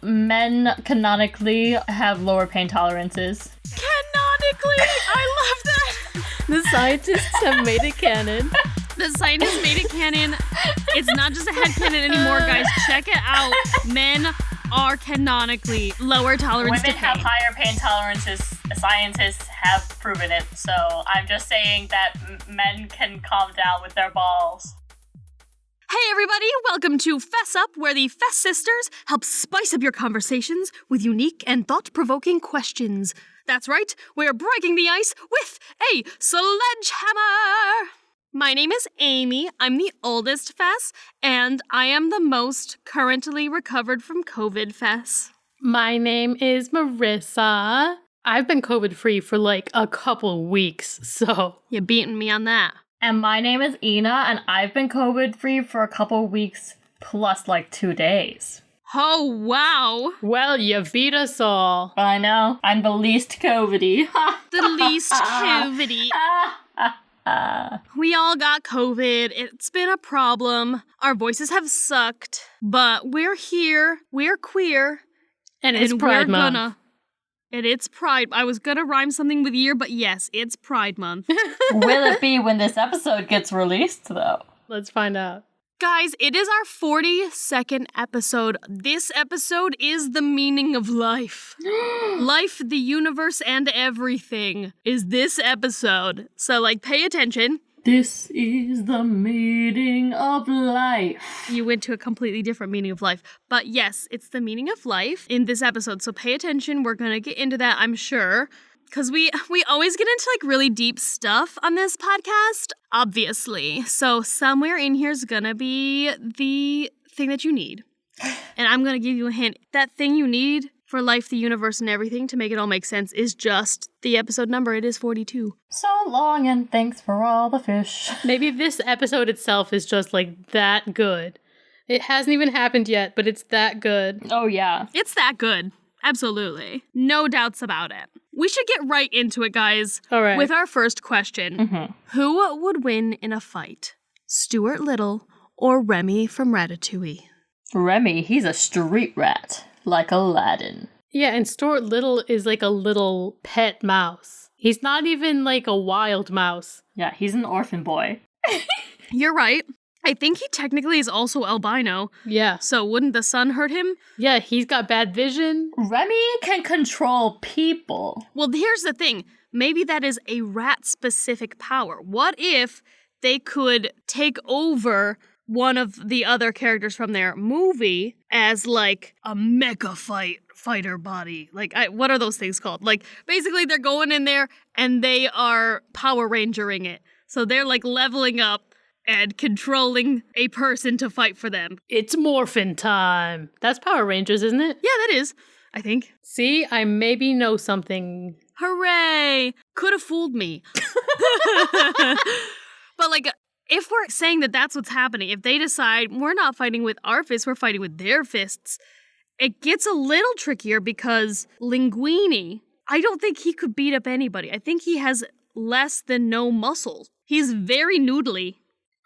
Men canonically have lower pain tolerances. Canonically! I love that! The scientists have made it canon. The scientists made it canon. It's not just a headcanon anymore, guys. Check it out. Men are canonically lower tolerance Women to have pain. higher pain tolerances. Scientists have proven it. So I'm just saying that men can calm down with their balls. Hey everybody, welcome to Fess Up, where the Fess sisters help spice up your conversations with unique and thought-provoking questions. That's right, we're breaking the ice with a sledgehammer! My name is Amy, I'm the oldest Fess, and I am the most currently recovered from COVID Fess. My name is Marissa. I've been COVID-free for like a couple weeks, so... You're beating me on that. And my name is Ina, and I've been COVID-free for a couple weeks plus like 2 days. Oh, wow. Well, you beat us all. I know. I'm the least COVID-y. The least COVID-y. We all got COVID. It's been a problem. Our voices have sucked. But we're here. We're queer. And it's Pride Month. And it's Pride. I was gonna rhyme something with year, but yes, it's Pride Month. Will it be when this episode gets released, though? Let's find out. Guys, it is our 42nd episode. This episode is the meaning of life. Life, the universe, and everything is this episode. So, pay attention. This is the meaning of life. You went to a completely different meaning of life. But yes, it's the meaning of life in this episode. So pay attention. We're going to get into that, I'm sure. Because we always get into really deep stuff on this podcast, obviously. So somewhere in here is going to be the thing that you need. And I'm going to give you a hint. That thing you need for life, the universe, and everything to make it all make sense is just the episode number. It is 42. So long, and thanks for all the fish. Maybe this episode itself is just that good. It hasn't even happened yet, but it's that good. Oh, yeah. It's that good. Absolutely. No doubts about it. We should get right into it, guys. All right. With our first question. Mm-hmm. Who would win in a fight? Stuart Little or Remy from Ratatouille? Remy, he's a street rat. Like Aladdin. Yeah, and Stuart Little is like a little pet mouse. He's not even a wild mouse. Yeah, he's an orphan boy. You're right. I think he technically is also albino. Yeah. So wouldn't the sun hurt him? Yeah, he's got bad vision. Remy can control people. Well, here's the thing. Maybe that is a rat-specific power. What if they could take over one of the other characters from their movie as a mecha fighter body? What are those things called? Basically they're going in there and they are Power Rangering it. So they're leveling up and controlling a person to fight for them. It's morphin' time. That's Power Rangers, isn't it? Yeah, that is, I think. See, I maybe know something. Hooray! Could have fooled me. But if we're saying that that's what's happening, if they decide we're not fighting with our fists, we're fighting with their fists, it gets a little trickier because Linguini, I don't think he could beat up anybody. I think he has less than no muscle. He's very noodly.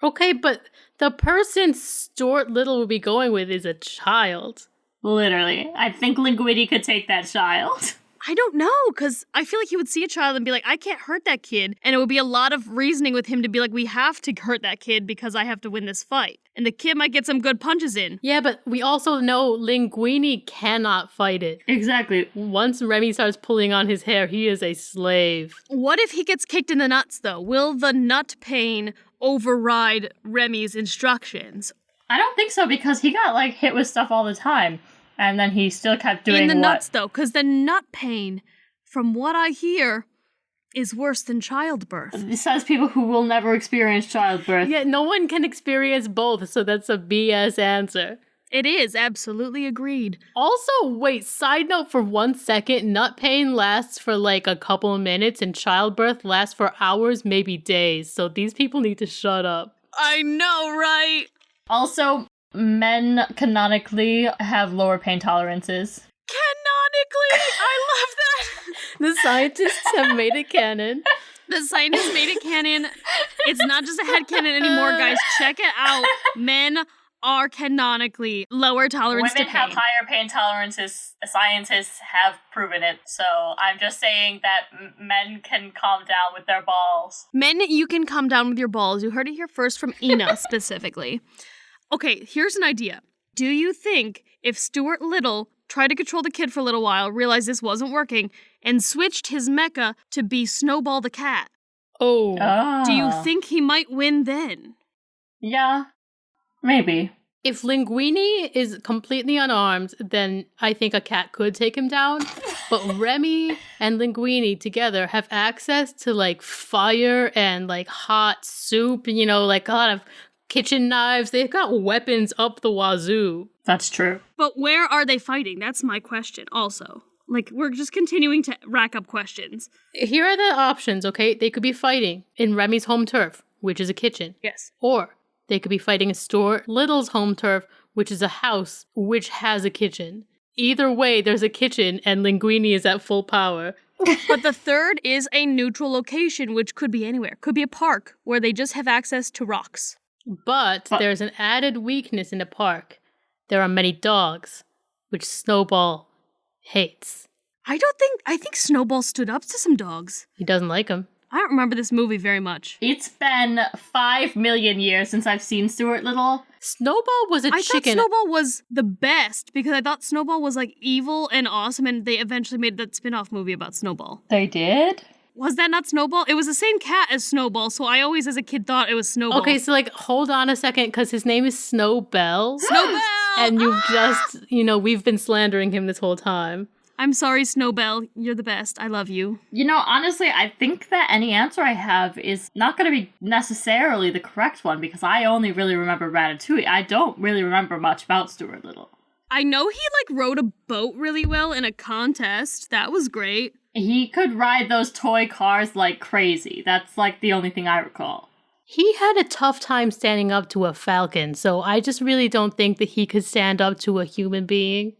Okay, but the person Stuart Little will be going with is a child. Literally. I think Linguini could take that child. I don't know, because I feel like he would see a child and be like, I can't hurt that kid. And it would be a lot of reasoning with him to be like, we have to hurt that kid because I have to win this fight. And the kid might get some good punches in. Yeah, but we also know Linguini cannot fight it. Exactly. Once Remy starts pulling on his hair, he is a slave. What if he gets kicked in the nuts, though? Will the nut pain override Remy's instructions? I don't think so, because he got hit with stuff all the time. And then he still kept doing in the nuts, though, because the nut pain, from what I hear, is worse than childbirth. It says people who will never experience childbirth. Yeah, no one can experience both, so that's a BS answer. It is, absolutely agreed. Also, wait, side note for 1 second, nut pain lasts for a couple of minutes and childbirth lasts for hours, maybe days. So these people need to shut up. I know, right? Also, men canonically have lower pain tolerances. Canonically! I love that! The scientists have made it canon. The scientists made it canon. It's not just a headcanon anymore, guys. Check it out. Men are canonically lower tolerance Women to pain. have higher pain tolerances. Scientists have proven it. So I'm just saying that men can calm down with their balls. Men, you can calm down with your balls. You heard it here first from Ina specifically. Okay, here's an idea. Do you think if Stuart Little tried to control the kid for a little while, realized this wasn't working, and switched his mecha to be Snowball the cat, do you think he might win then? Yeah, maybe. If Linguini is completely unarmed, then I think a cat could take him down. But Remy and Linguini together have access to like fire and like hot soup, you know, like a lot of kitchen knives. They've got weapons up the wazoo. That's true. But where are they fighting? That's my question also. Like, we're just continuing to rack up questions. Here are the options, okay? They could be fighting in Remy's home turf, which is a kitchen. Yes. Or they could be fighting in Stuart Little's home turf, which is a house, which has a kitchen. Either way, there's a kitchen and Linguini is at full power. But the third is a neutral location, which could be anywhere. Could be a park where they just have access to rocks. But there's an added weakness in the park. There are many dogs, which Snowball hates. I think Snowball stood up to some dogs. He doesn't like them. I don't remember this movie very much. It's been 5 million years since I've seen Stuart Little. Snowball was a chicken. I thought Snowball was the best because I thought Snowball was like evil and awesome, and they eventually made that spin-off movie about Snowball. They did? Was that not Snowball? It was the same cat as Snowball, so I always as a kid thought it was Snowball. Okay, so like hold on a second, because his name is Snowbell. Snowbell! And you've just, we've been slandering him this whole time. I'm sorry, Snowbell. You're the best. I love you. You know, honestly, I think that any answer I have is not going to be necessarily the correct one because I only really remember Ratatouille. I don't really remember much about Stuart Little. I know he rode a boat really well in a contest. That was great. He could ride those toy cars like crazy. That's the only thing I recall. He had a tough time standing up to a falcon, so I just really don't think that he could stand up to a human being.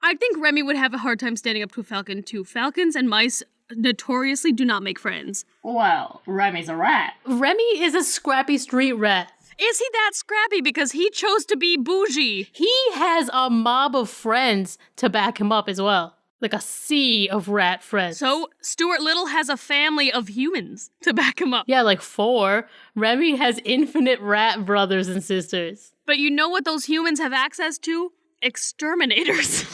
I think Remy would have a hard time standing up to a falcon, too. Falcons and mice notoriously do not make friends. Well, Remy's a rat. Remy is a scrappy street rat. Is he that scrappy because he chose to be bougie? He has a mob of friends to back him up as well. Like a sea of rat friends. So, Stuart Little has a family of humans to back him up. Yeah, like 4. Remy has infinite rat brothers and sisters. But you know what those humans have access to? Exterminators.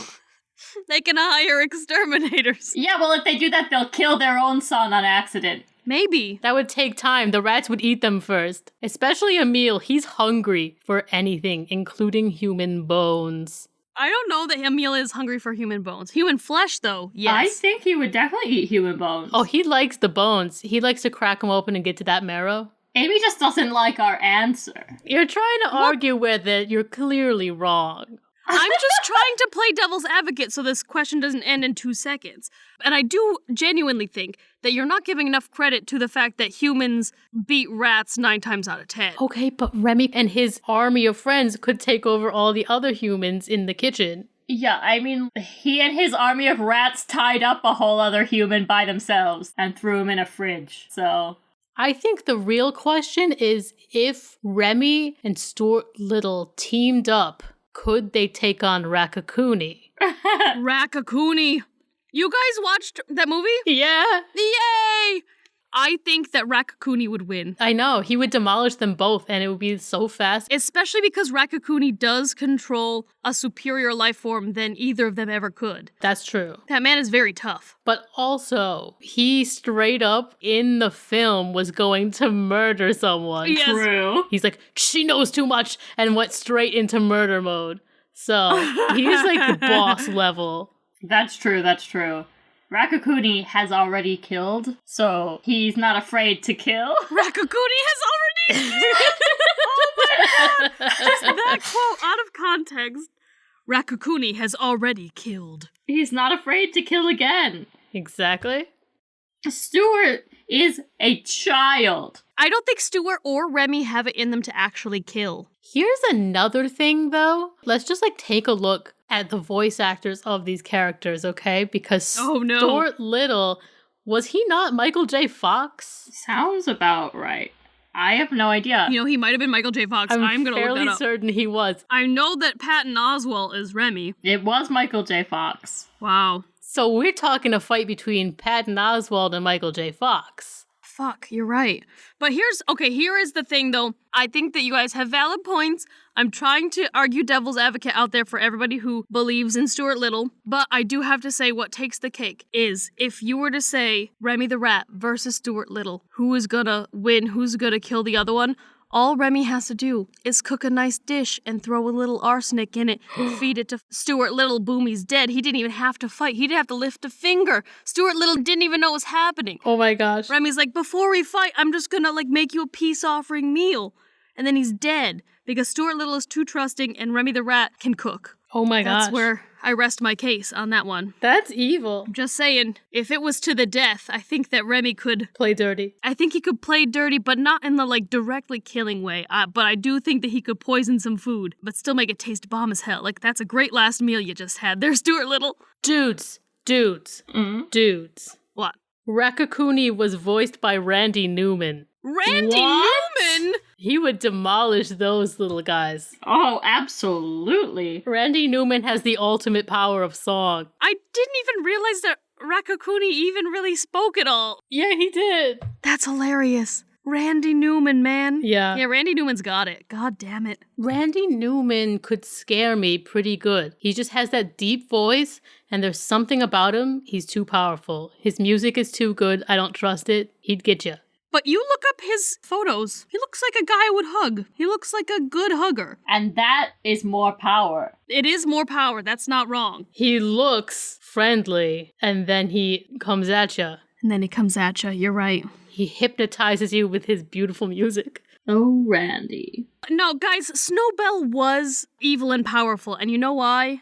They can hire exterminators. Yeah, well, if they do that, they'll kill their own son on accident. Maybe. That would take time. The rats would eat them first. Especially Emil. He's hungry for anything, including human bones. I don't know that Emil is hungry for human bones. Human flesh, though, yes. I think he would definitely eat human bones. Oh, he likes the bones. He likes to crack them open and get to that marrow. Amy just doesn't like our answer. You're trying to argue with it. You're clearly wrong. I'm just trying to play devil's advocate so this question doesn't end in 2 seconds. And I do genuinely think that you're not giving enough credit to the fact that humans beat rats 9 times out of 10. Okay, but Remy and his army of friends could take over all the other humans in the kitchen. Yeah, I mean, he and his army of rats tied up a whole other human by themselves and threw him in a fridge, so... I think the real question is if Remy and Stuart Little teamed up, could they take on Rakakuni? Rakakuni. You guys watched that movie? Yeah. Yay! I think that Rakakuni would win. I know. He would demolish them both and it would be so fast. Especially because Rakakuni does control a superior life form than either of them ever could. That's true. That man is very tough. But also, he straight up in the film was going to murder someone. Yes. True. He's like, she knows too much, and went straight into murder mode. So, he's like the boss level. That's true, that's true. Rakakuni has already killed, so he's not afraid to kill. Rakakuni has already killed! Oh my god! Just that quote out of context. Rakakuni has already killed. He's not afraid to kill again. Exactly. Stuart is a child. I don't think Stuart or Remy have it in them to actually kill. Here's another thing, though. Let's just take a look at the voice actors of these characters, okay? Because Stuart Little, was he not Michael J. Fox? Sounds about right. I have no idea. You know, he might have been Michael J. Fox. I'm going to look that fairly up. certain he was. I know that Patton Oswalt is Remy. It was Michael J. Fox. Wow. So we're talking a fight between Patton Oswalt and Michael J. Fox. Fuck, you're right. But here is the thing, though. I think that you guys have valid points. I'm trying to argue devil's advocate out there for everybody who believes in Stuart Little. But I do have to say what takes the cake is if you were to say Remy the Rat versus Stuart Little, who is gonna win, who's gonna kill the other one? All Remy has to do is cook a nice dish and throw a little arsenic in it, feed it to Stuart Little, boom, he's dead. He didn't even have to fight. He didn't have to lift a finger. Stuart Little didn't even know what was happening. Oh my gosh. Remy's like, before we fight, I'm just gonna make you a peace offering meal. And then he's dead because Stuart Little is too trusting and Remy the Rat can cook. Oh my gosh. That's where I rest my case on that one. That's evil. I'm just saying, if it was to the death, I think that Remy could Play dirty. I think he could play dirty, but not in the, directly killing way. But I do think that he could poison some food, but still make it taste bomb as hell. That's a great last meal you just had there, Stuart Little. Dudes. What? Rakakuni was voiced by Randy Newman. Randy What? Newman? He would demolish those little guys. Oh, absolutely. Randy Newman has the ultimate power of song. I didn't even realize that Rakakuni even really spoke at all. Yeah, he did. That's hilarious. Randy Newman, man. Yeah. Yeah, Randy Newman's got it. God damn it. Randy Newman could scare me pretty good. He just has that deep voice, and there's something about him. He's too powerful. His music is too good. I don't trust it. He'd get you. But you look up his photos. He looks like a guy I would hug. He looks like a good hugger. And that is more power. It is more power. That's not wrong. He looks friendly, and then he comes at you. And then he comes at you. You're right. He hypnotizes you with his beautiful music. Oh, Randy. No, guys, Snowbell was evil and powerful. And you know why?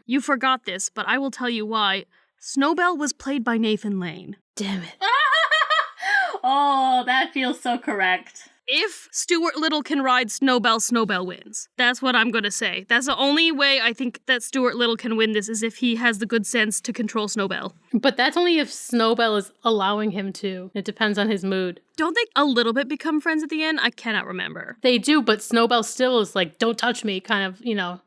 You forgot this, but I will tell you why. Snowbell was played by Nathan Lane. Damn it. Oh, that feels so correct. If Stuart Little can ride Snowbell, Snowbell wins. That's what I'm going to say. That's the only way I think that Stuart Little can win this is if he has the good sense to control Snowbell. But that's only if Snowbell is allowing him to. It depends on his mood. Don't they a little bit become friends at the end? I cannot remember. They do, but Snowbell still is like, don't touch me, kind of,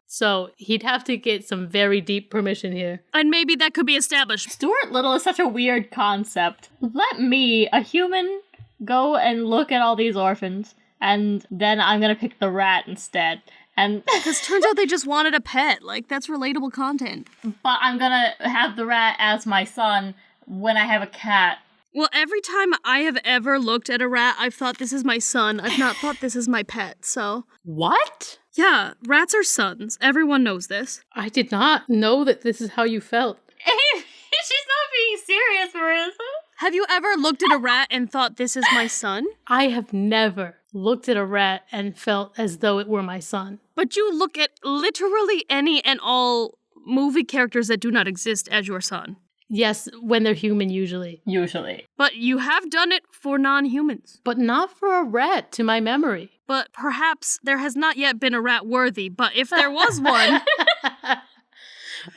So he'd have to get some very deep permission here. And maybe that could be established. Stuart Little is such a weird concept. Let me, a human, go and look at all these orphans, and then I'm gonna pick the rat instead. And Because turns out they just wanted a pet. That's relatable content. but I'm gonna have the rat as my son when I have a cat. Well, every time I have ever looked at a rat, I've thought this is my son. I've not thought this is my pet, so... What? Yeah, rats are sons. Everyone knows this. I did not know that this is how you felt. She's not being serious, Marissa. Have you ever looked at a rat and thought, this is my son? I have never looked at a rat and felt as though it were my son. But you look at literally any and all movie characters that do not exist as your son. Yes, when they're human usually. Usually. But you have done it for non-humans. But not for a rat, to my memory. But perhaps there has not yet been a rat worthy, but if there was one...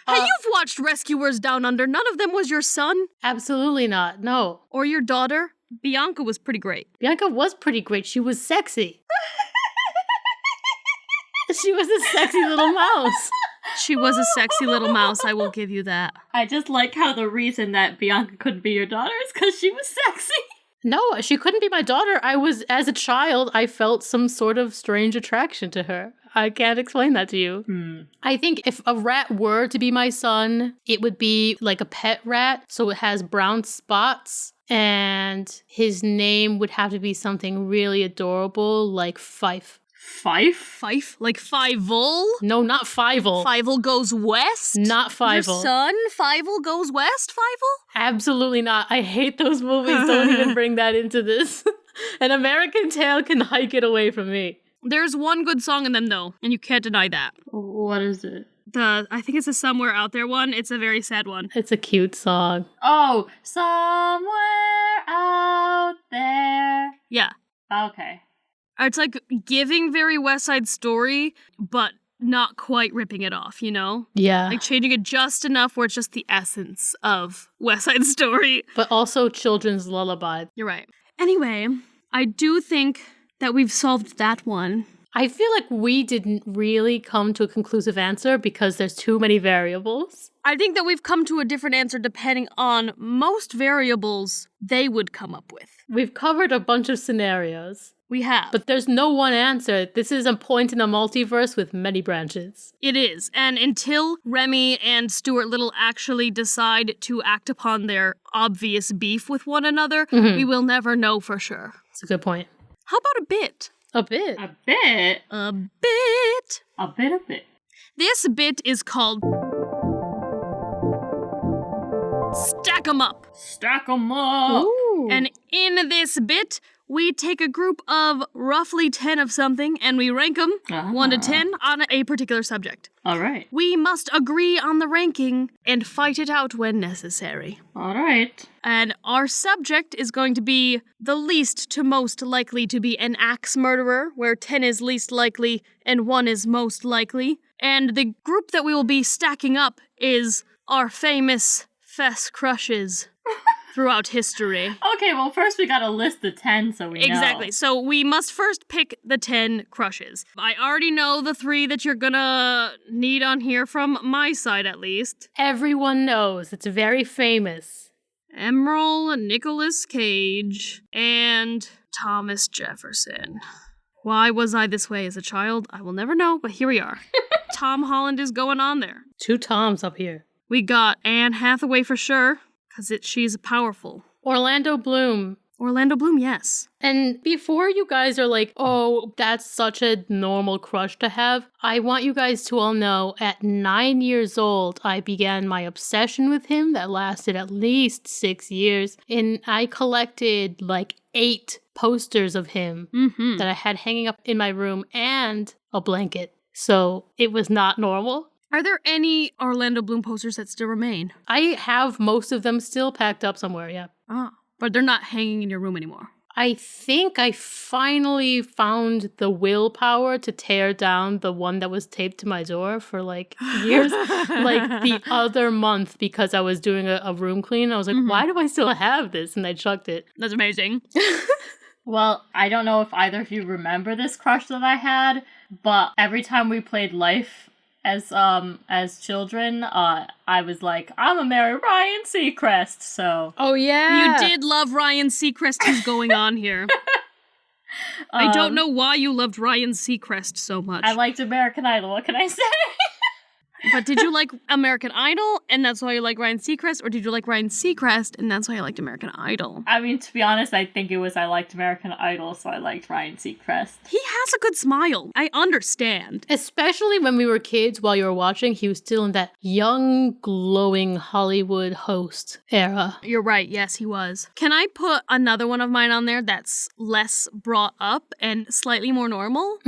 Hey, you've watched Rescuers Down Under. None of them was your son? Absolutely not, no. Or your daughter? Bianca was pretty great. Bianca was pretty great. She was sexy. She was a sexy little mouse. She was a sexy little mouse, I will give you that. I just like how the reason that Bianca couldn't be your daughter is because she was sexy. No, she couldn't be my daughter. As a child, I felt some sort of strange attraction to her. I can't explain that to you. I think if a rat were to be my son, it would be like a pet rat. So it has brown spots. And his name would have to be something really adorable, like Fife. Fife? Fife? Like Fievel? No, not Fievel. Fievel goes west? Not Fievel. Your son, Fievel, goes west, Fievel? Absolutely not. I hate those movies. Don't even bring that into this. An American Tale can hike it away from me. There's one good song in them, though, and you can't deny that. What is it? I think it's a Somewhere Out There one. It's a very sad one. It's a cute song. Oh, somewhere out there. Yeah. Okay. It's like giving very West Side Story, but not quite ripping it off, Yeah. Like changing it just enough where it's just the essence of West Side Story. But also children's lullaby. You're right. Anyway, I do think that we've solved that one. I feel like we didn't really come to a conclusive answer because there's too many variables. I think that we've come to a different answer depending on most variables they would come up with. We've covered a bunch of scenarios, We have. but there's no one answer. This is a point in a multiverse with many branches. It is. And until Remy and Stuart Little actually decide to act upon their obvious beef with one another, we will never know for sure. It's a good point. How about a bit? A bit. A bit? A bit. A bit. This bit is called Stack 'em Up. Stack 'em up. Ooh. And in this bit, we take a group of roughly 10 of something and we rank them 1 to 10 on a particular subject. All right. We must agree on the ranking and fight it out when necessary. All right. And our subject is going to be the least to most likely to be an axe murderer, where 10 is least likely and 1 is most likely. And the group that we will be stacking up is our famous Fess crushes throughout history. Okay, well, first we gotta list the 10 so we know. Exactly. So we must first pick the 10 crushes. I already know the 3 that you're gonna need on here from my side, at least. Everyone knows. It's very famous. Emerald, Nicolas Cage, and Thomas Jefferson. Why was I this way as a child? I will never know, but here we are. Tom Holland is going on there. 2 Toms up here. We got Anne Hathaway for sure, because she's powerful. Orlando Bloom. Orlando Bloom, yes. And before you guys are like, oh, that's such a normal crush to have, I want you guys to all know at 9 years old, I began my obsession with him that lasted at least 6 years. And I collected like 8 posters of him that I had hanging up in my room and a blanket. So it was not normal. Are there any Orlando Bloom posters that still remain? I have most of them still packed up somewhere, yeah. Ah, but they're not hanging in your room anymore. I think I finally found the willpower to tear down the one that was taped to my door for like years. Like the other month, because I was doing a room clean. I was like, why do I still have this? And I chucked it. That's amazing. Well, I don't know if either of you remember this crush that I had, but every time we played Life as children, I was like, I'm gonna marry Ryan Seacrest, so. Oh, yeah. You did love Ryan Seacrest. Who's going on here? I don't know why you loved Ryan Seacrest so much. I liked American Idol, what can I say? But did you like American Idol, and that's why you like Ryan Seacrest, or did you like Ryan Seacrest, and that's why you liked American Idol? I mean, to be honest, I think it was I liked American Idol, so I liked Ryan Seacrest. He has a good smile. I understand. Especially when we were kids while you were watching, he was still in that young, glowing Hollywood host era. You're right, yes, he was. Can I put another one of mine on there that's less brought up and slightly more normal?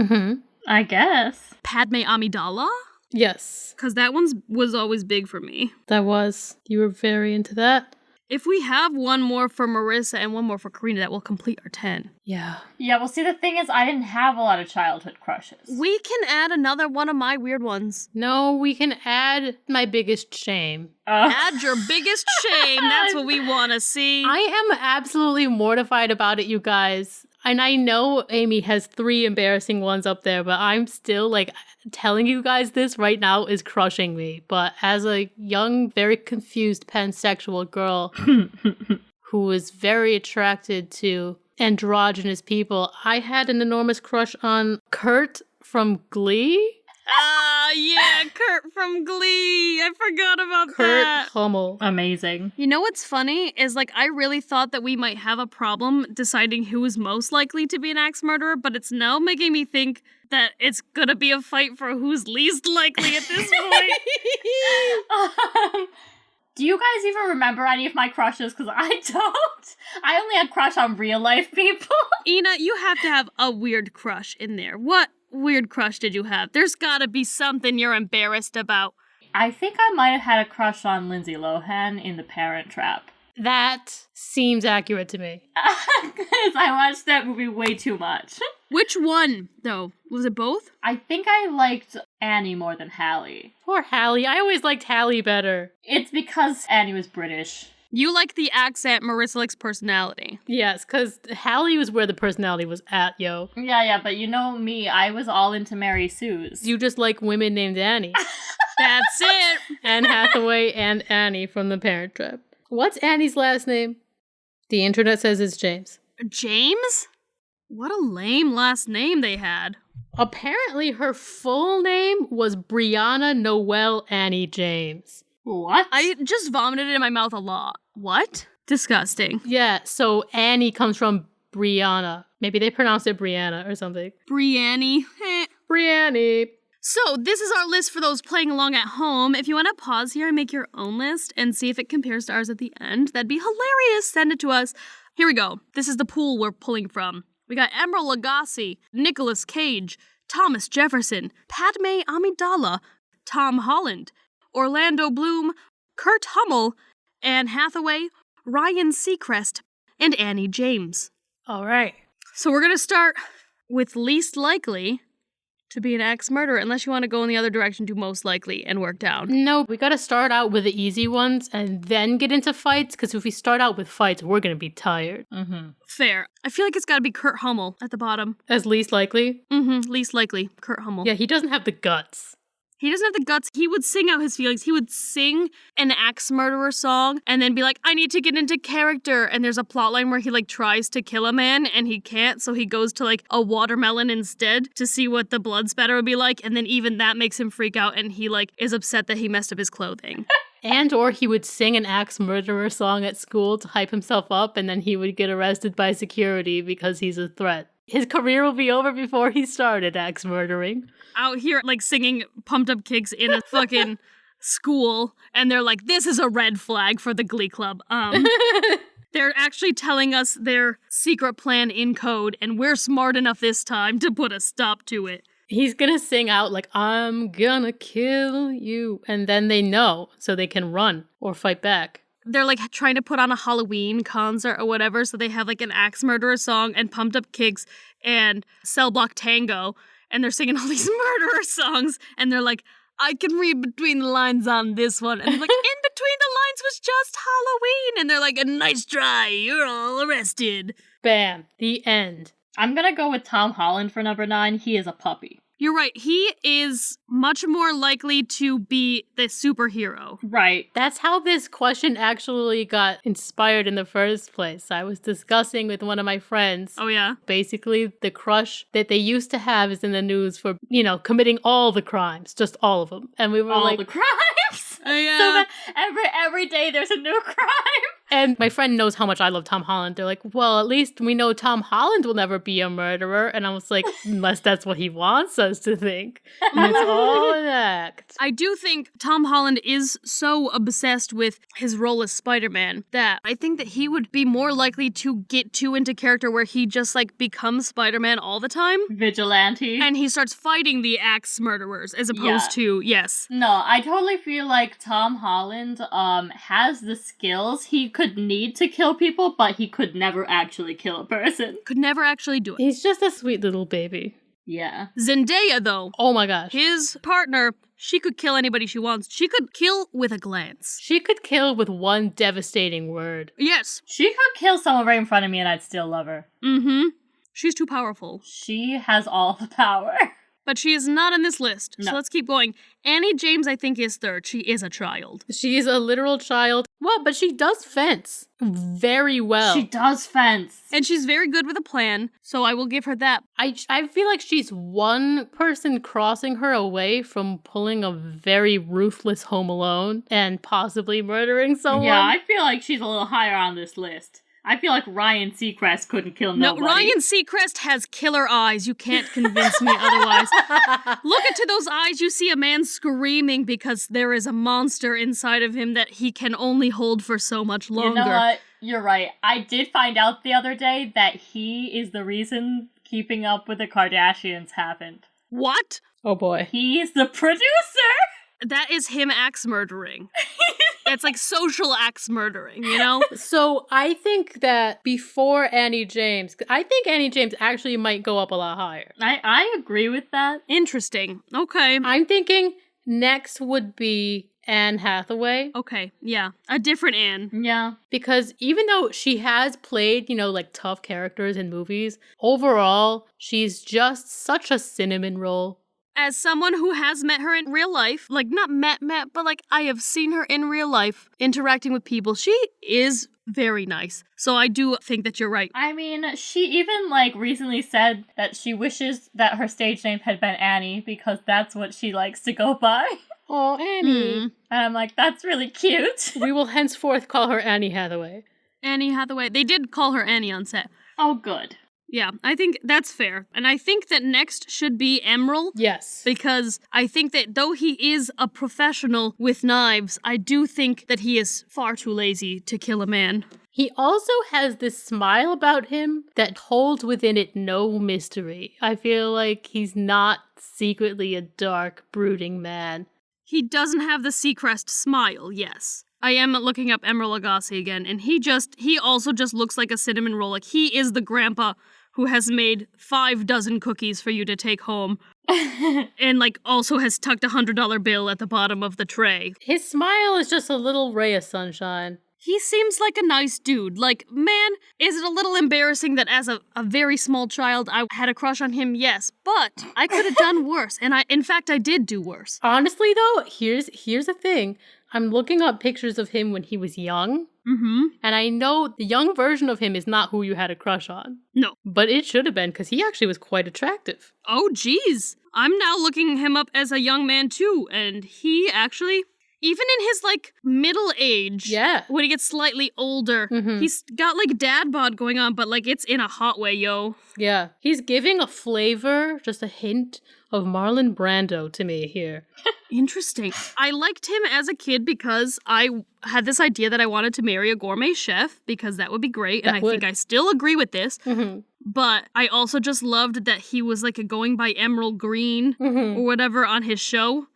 I guess. Padme Amidala? Yes. Because that one was always big for me. That was. You were very into that. If we have one more for Marissa and one more for Karina, that will complete our 10. Yeah. Yeah, well, see, the thing is, I didn't have a lot of childhood crushes. We can add another one of my weird ones. No, we can add my biggest shame. Add your biggest shame. That's what we want to see. I am absolutely mortified about it, you guys. And I know Amy has 3 embarrassing ones up there, but I'm still like telling you guys this right now is crushing me. But as a young, very confused pansexual girl who was very attracted to androgynous people, I had an enormous crush on Kurt from Glee. Ah, yeah, Kurt from Glee. I forgot about Kurt that. Hummel. Amazing. You know what's funny is like I really thought that we might have a problem deciding who is most likely to be an axe murderer, but it's now making me think that it's gonna be a fight for who's least likely at this point. Do you guys even remember any of my crushes? Because I don't. I only had crush on real life people. Ina, you have to have a weird crush in there. What weird crush did you have? There's gotta be something you're embarrassed about. I think I might have had a crush on Lindsay Lohan in The Parent Trap. That seems accurate to me. Because I watched that movie way too much. Which one, though? Was it both? I think I liked Annie more than Hallie. Poor Hallie. I always liked Hallie better. It's because Annie was British. You like the accent, Marissa likes personality. Yes, because Hallie was where the personality was at, yo. Yeah, but you know me, I was all into Mary Sue's. You just like women named Annie. That's it. Anne Hathaway and Annie from The Parent Trap. What's Annie's last name? The internet says it's James. James? What a lame last name they had. Apparently her full name was Brianna Noelle Annie James. What? I just vomited in my mouth a lot. What? Disgusting. Yeah, so Annie comes from Brianna. Maybe they pronounce it Brianna or something. Brianny. Brianny. So, this is our list for those playing along at home. If you want to pause here and make your own list and see if it compares to ours at the end, that'd be hilarious. Send it to us. Here we go. This is the pool we're pulling from. We got Emerald Lagasse, Nicolas Cage, Thomas Jefferson, Padme Amidala, Tom Holland, Orlando Bloom, Kurt Hummel, Anne Hathaway, Ryan Seacrest, and Annie James. All right. So we're going to start with least likely to be an axe murderer, unless you want to go in the other direction to most likely and work down. No, we gotta start out with the easy ones and then get into fights, because if we start out with fights, we're gonna be tired. Mm-hmm. Fair. I feel like it's got to be Kurt Hummel at the bottom. As least likely? Least likely. Kurt Hummel. Yeah, he doesn't have the guts. He doesn't have the guts. He would sing out his feelings. He would sing an axe murderer song and then be like, I need to get into character. And there's a plot line where he like tries to kill a man and he can't. So he goes to like a watermelon instead to see what the blood spatter would be like. And then even that makes him freak out and he like is upset that he messed up his clothing. And or he would sing an axe murderer song at school to hype himself up, and then he would get arrested by security because he's a threat. His career will be over before he started axe murdering. Out here like singing pumped up kicks in a fucking school, and they're like, this is a red flag for the Glee Club. They're actually telling us their secret plan in code, and we're smart enough this time to put a stop to it. He's gonna sing out like, I'm gonna kill you. And then they know, so they can run or fight back. They're like trying to put on a Halloween concert or whatever, so they have like an axe murderer song and pumped up kicks and cell block tango, and they're singing all these murderer songs, and they're like, I can read between the lines on this one. And they're like, in between the lines was just Halloween. And they're like, a nice try, you're all arrested. Bam. The end. I'm gonna go with Tom Holland for number 9. He is a puppy. You're right. He is much more likely to be the superhero. Right. That's how this question actually got inspired in the first place. I was discussing with one of my friends. Oh, yeah? Basically, the crush that they used to have is in the news for, committing all the crimes. Just all of them. And we were all like... the crimes? Oh, yeah. So that every day there's a new crime. And my friend knows how much I love Tom Holland. They're like, well, at least we know Tom Holland will never be a murderer. And I was like, unless that's what he wants us to think. And it's all an act. I do think Tom Holland is so obsessed with his role as Spider-Man that I think that he would be more likely to get too into character where he just like becomes Spider-Man all the time. Vigilante. And he starts fighting the axe murderers as opposed to, yes. No, I totally feel like Tom Holland has the skills. He could need to kill people, but he could never actually kill a person. Could never actually do it. He's just a sweet little baby. Yeah. Zendaya, though. Oh my gosh. His partner, she could kill anybody she wants. She could kill with a glance. She could kill with one devastating word. Yes. She could kill someone right in front of me and I'd still love her. Mm-hmm. She's too powerful. She has all the power. But she is not on this list. No. So let's keep going. Annie James, I think, is third. She is a child. She's a literal child. Well, but she does fence very well. She does fence. And she's very good with a plan, so I will give her that. I feel like she's one person crossing her away from pulling a very ruthless Home Alone and possibly murdering someone. Yeah, I feel like she's a little higher on this list. I feel like Ryan Seacrest couldn't kill nobody. No, Ryan Seacrest has killer eyes. You can't convince me otherwise. Look into those eyes. You see a man screaming because there is a monster inside of him that he can only hold for so much longer. You know what? You're right. I did find out the other day that he is the reason Keeping Up with the Kardashians happened. What? Oh boy. He's the producer! That is him axe murdering. That's like social axe murdering, you know? So I think that before Annie James, I think Annie James actually might go up a lot higher. I agree with that. Interesting. Okay. I'm thinking next would be Anne Hathaway. Okay, yeah. A different Anne. Yeah. Because even though she has played, like tough characters in movies, overall, she's just such a cinnamon roll. As someone who has met her in real life, like not met, but like I have seen her in real life interacting with people, she is very nice. So I do think that you're right. I mean, she even, like, recently said that she wishes that her stage name had been Annie because that's what she likes to go by. Oh, Annie. And I'm like, that's really cute. We will henceforth call her Annie Hathaway. Annie Hathaway. They did call her Annie on set. Oh, good. Yeah, I think that's fair. And I think that next should be Emerald. Yes. Because I think that though he is a professional with knives, I do think that he is far too lazy to kill a man. He also has this smile about him that holds within it no mystery. I feel like he's not secretly a dark, brooding man. He doesn't have the Seacrest smile, yes. I am looking up Emerald Lagasse again, and he also just looks like a cinnamon roll. Like, he is the grandpa who has made 5 dozen cookies for you to take home. And, like, also has tucked a $100 bill at the bottom of the tray. His smile is just a little ray of sunshine. He seems like a nice dude. Like, man, is it a little embarrassing that as a very small child I had a crush on him? Yes, but I could have done worse, and in fact, I did do worse. Honestly, though, here's the thing. I'm looking up pictures of him when he was young. Mm-hmm. And I know the young version of him is not who you had a crush on. No. But it should have been, because he actually was quite attractive. Oh, geez. I'm now looking him up as a young man, too, and he actually... Even in his, like, middle age, Yeah. when he gets slightly older, he's got, like, dad bod going on, but, like, it's in a hot way, yo. Yeah. He's giving a flavor, just a hint of Marlon Brando to me here. Interesting. I liked him as a kid because I had this idea that I wanted to marry a gourmet chef, because that would be great, and I think I still agree with this. Mm-hmm. But I also just loved that he was, like, going by Emerald Green or whatever on his show.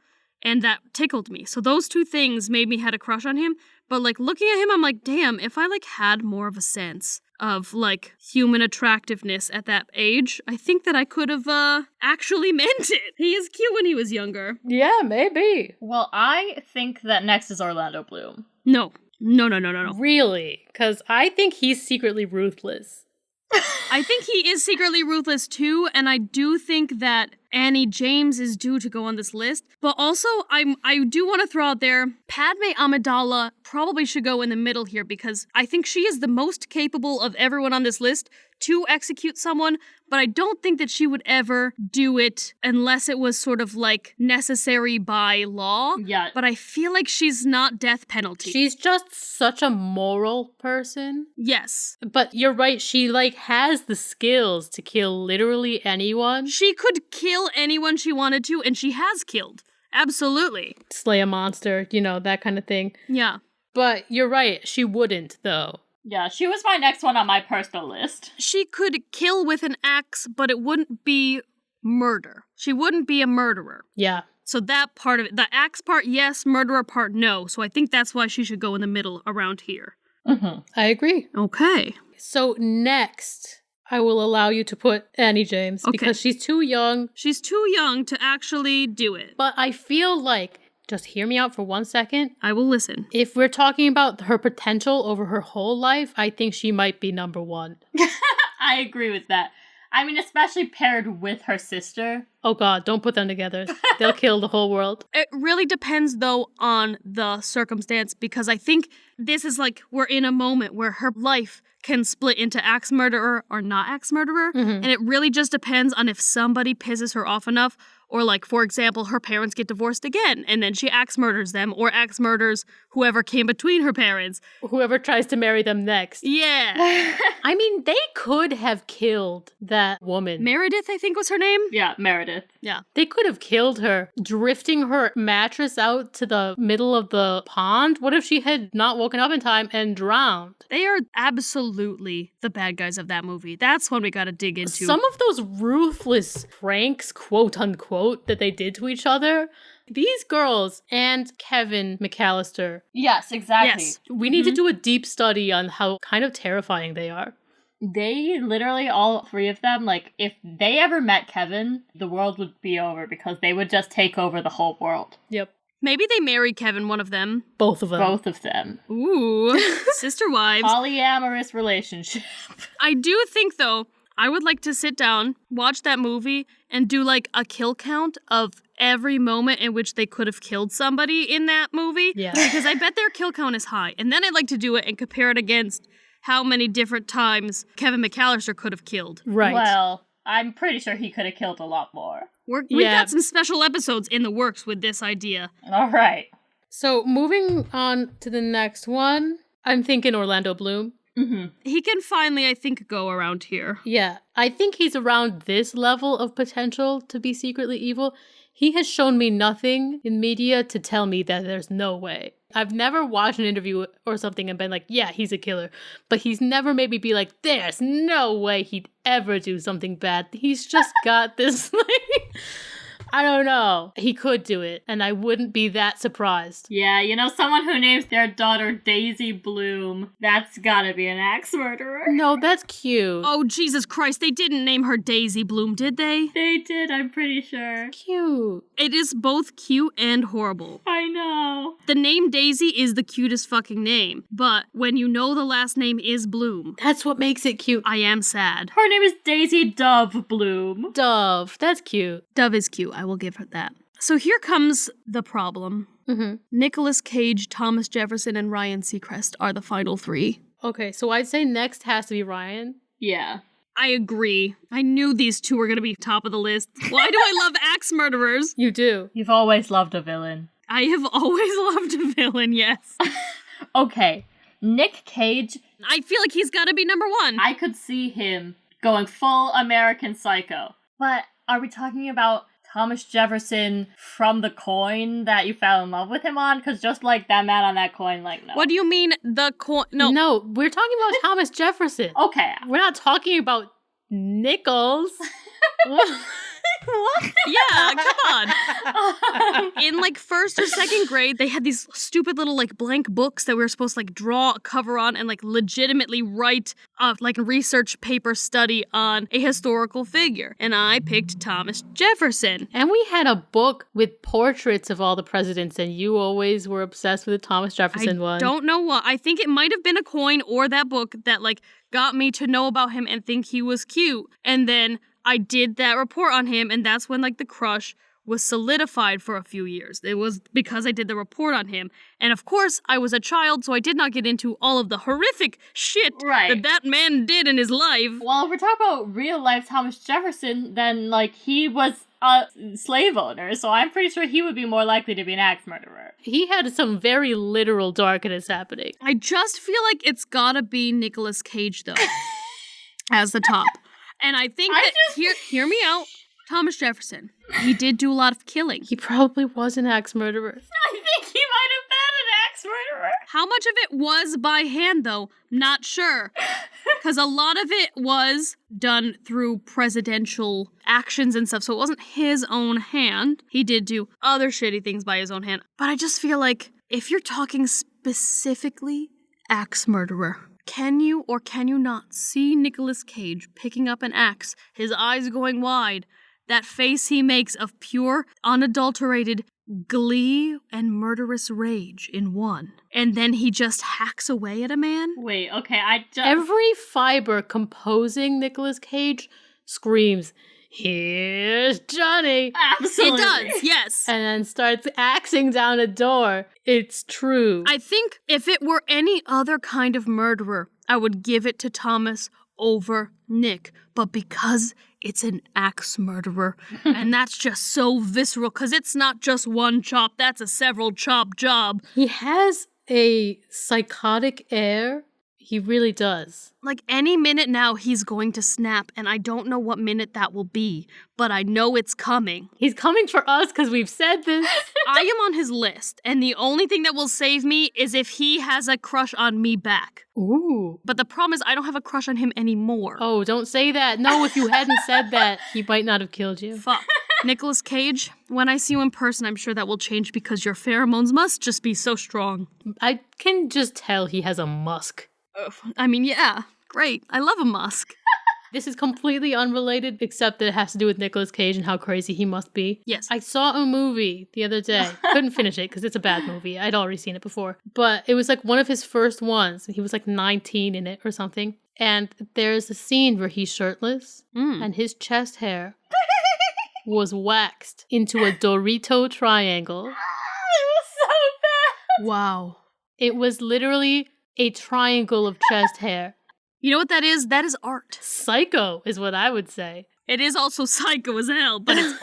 And that tickled me. So those two things made me had a crush on him. But, like, looking at him, I'm like, damn, if I, like, had more of a sense of, like, human attractiveness at that age, I think that I could have, actually meant it. He is cute when he was younger. Yeah, maybe. Well, I think that next is Orlando Bloom. No. Really? Because I think he's secretly ruthless. I think he is secretly ruthless, too, and I do think that Annie James is due to go on this list. But also, I do want to throw out there, Padme Amidala probably should go in the middle here, because I think she is the most capable of everyone on this list to execute someone, but I don't think that she would ever do it unless it was sort of, like, necessary by law. Yeah. But I feel like she's not death penalty. She's just such a moral person. Yes. But you're right, she, like, has the skills to kill literally anyone. She could kill anyone she wanted to, and she has killed. Absolutely. Slay a monster, that kind of thing. Yeah. But you're right, she wouldn't, though. Yeah, she was my next one on my personal list. She could kill with an axe, but it wouldn't be murder. She wouldn't be a murderer. Yeah. So that part of it, the axe part, yes, murderer part, no. So I think that's why she should go in the middle around here. Mm-hmm. I agree. Okay. So next, I will allow you to put Annie James, because she's too young. She's too young to actually do it. But I feel like, just hear me out for 1 second. I will listen. If we're talking about her potential over her whole life, I think she might be number 1. I agree with that. I mean, especially paired with her sister. Oh god, don't put them together. They'll kill the whole world. It really depends, though, on the circumstance, because I think this is like we're in a moment where her life can split into axe murderer or not axe murderer, and it really just depends on if somebody pisses her off enough, or, like, for example, her parents get divorced again, and then she axe murders them, or axe murders whoever came between her parents. Whoever tries to marry them next. Yeah. I mean, they could have killed that woman. Meredith, I think was her name? Yeah, Meredith. Yeah. They could have killed her, drifting her mattress out to the middle of the pond. What if she had not woken up in time and drowned? They are absolutely the bad guys of that movie. That's one we gotta dig into. Some of those ruthless pranks, quote unquote, that they did to each other. These girls and Kevin McAllister. Yes, exactly. Yes. We need to do a deep study on how kind of terrifying they are. They literally, all 3 of them, like, if they ever met Kevin, the world would be over because they would just take over the whole world. Yep. Maybe they marry Kevin, one of them. Both of them. Both of them. Ooh, sister wives. Polyamorous relationship. I do think, though, I would like to sit down, watch that movie, and do like a kill count of every moment in which they could have killed somebody in that movie. Yeah. Because I bet their kill count is high. And then I'd like to do it and compare it against how many different times Kevin McAllister could have killed. Right. Well, I'm pretty sure he could have killed a lot more. We've got some special episodes in the works with this idea. All right. So moving on to the next one, I'm thinking Orlando Bloom. Mm-hmm. He can finally, I think, go around here. Yeah, I think he's around this level of potential to be secretly evil. He has shown me nothing in media to tell me that there's no way. I've never watched an interview or something and been like, yeah, he's a killer. But he's never made me be like, there's no way he'd ever do something bad. He's just got this, like, I don't know. He could do it, and I wouldn't be that surprised. Yeah, you know, someone who names their daughter Daisy Bloom, that's gotta be an axe murderer. No, that's cute. Oh, Jesus Christ, they didn't name her Daisy Bloom, did they? They did, I'm pretty sure. Cute. It is both cute and horrible. I know. The name Daisy is the cutest fucking name, but when you know the last name is Bloom, That's what makes it cute. I am sad. Her name is Daisy Dove Bloom. Dove. That's cute. Dove is cute, I will give her that. So here comes the problem. Mm-hmm. Nicolas Cage, Thomas Jefferson, and Ryan Seacrest are the final three. Okay, so I'd say next has to be Ryan. Yeah. I agree. I knew these two were going to be top of the list. Why do I love axe murderers? You do. You've always loved a villain. I have always loved a villain, yes. Okay, Nick Cage, I feel like he's got to be number one. I could see him going full American Psycho. But are we talking about Thomas Jefferson from the coin that you fell in love with him on? Because just like that man on that coin, like, no. What do you mean the coin? No. No, we're talking about Thomas Jefferson. Okay. We're not talking about Nichols. What? Yeah, come on. In like first or second grade, they had these stupid little like blank books that we were supposed to like draw a cover on and like legitimately write like a research paper study on a historical figure. And I picked Thomas Jefferson. And we had a book with portraits of all the presidents, and you always were obsessed with the Thomas Jefferson one. I don't know what. I think it might have been a coin or that book that like got me to know about him and think he was cute. And then I did that report on him, and that's when like the crush was solidified for a few years. It was because I did the report on him. And of course, I was a child, so I did not get into all of the horrific shit that man did in his life. Well, if we're talking about real life Thomas Jefferson, then like he was a slave owner, so I'm pretty sure he would be more likely to be an axe murderer. He had some very literal darkness happening. I just feel like it's gotta be Nicolas Cage, though, as the top. And I think hear me out, Thomas Jefferson, he did do a lot of killing. He probably was an axe murderer. I think he might have been an axe murderer. How much of it was by hand, though? Not sure. Because a lot of it was done through presidential actions and stuff, so it wasn't his own hand. He did do other shitty things by his own hand. But I just feel like if you're talking specifically axe murderer, can you or can you not see Nicolas Cage picking up an axe, his eyes going wide, that face he makes of pure, unadulterated glee and murderous rage in one, and then he just hacks away at a man? Wait, okay, Every fiber composing Nicolas Cage screams, "Here's Johnny!" Absolutely. It does, yes. And then starts axing down a door. It's true. I think if it were any other kind of murderer, I would give it to Thomas over Nick. But because it's an axe murderer, and that's just so visceral, because it's not just one chop, that's a several chop job. He has a psychotic air. He really does. Like, any minute now, he's going to snap, and I don't know what minute that will be, but I know it's coming. He's coming for us because we've said this. I am on his list, and the only thing that will save me is if he has a crush on me back. Ooh. But the problem is I don't have a crush on him anymore. Oh, don't say that. No, if you hadn't said that, he might not have killed you. Fuck. Nicolas Cage, when I see you in person, I'm sure that will change because your pheromones must just be so strong. I can just tell he has a musk. I mean, yeah, great. I love a musk. This is completely unrelated, except that it has to do with Nicolas Cage and how crazy he must be. Yes. I saw a movie the other day. Couldn't finish it because it's a bad movie. I'd already seen it before. But it was like one of his first ones. He was like 19 in it or something. And there's a scene where he's shirtless and his chest hair was waxed into a Dorito triangle. It was so bad. Wow. It was literally a triangle of chest hair. You know what that is? That is art. Psycho is what I would say. It is also psycho as hell, but it's art.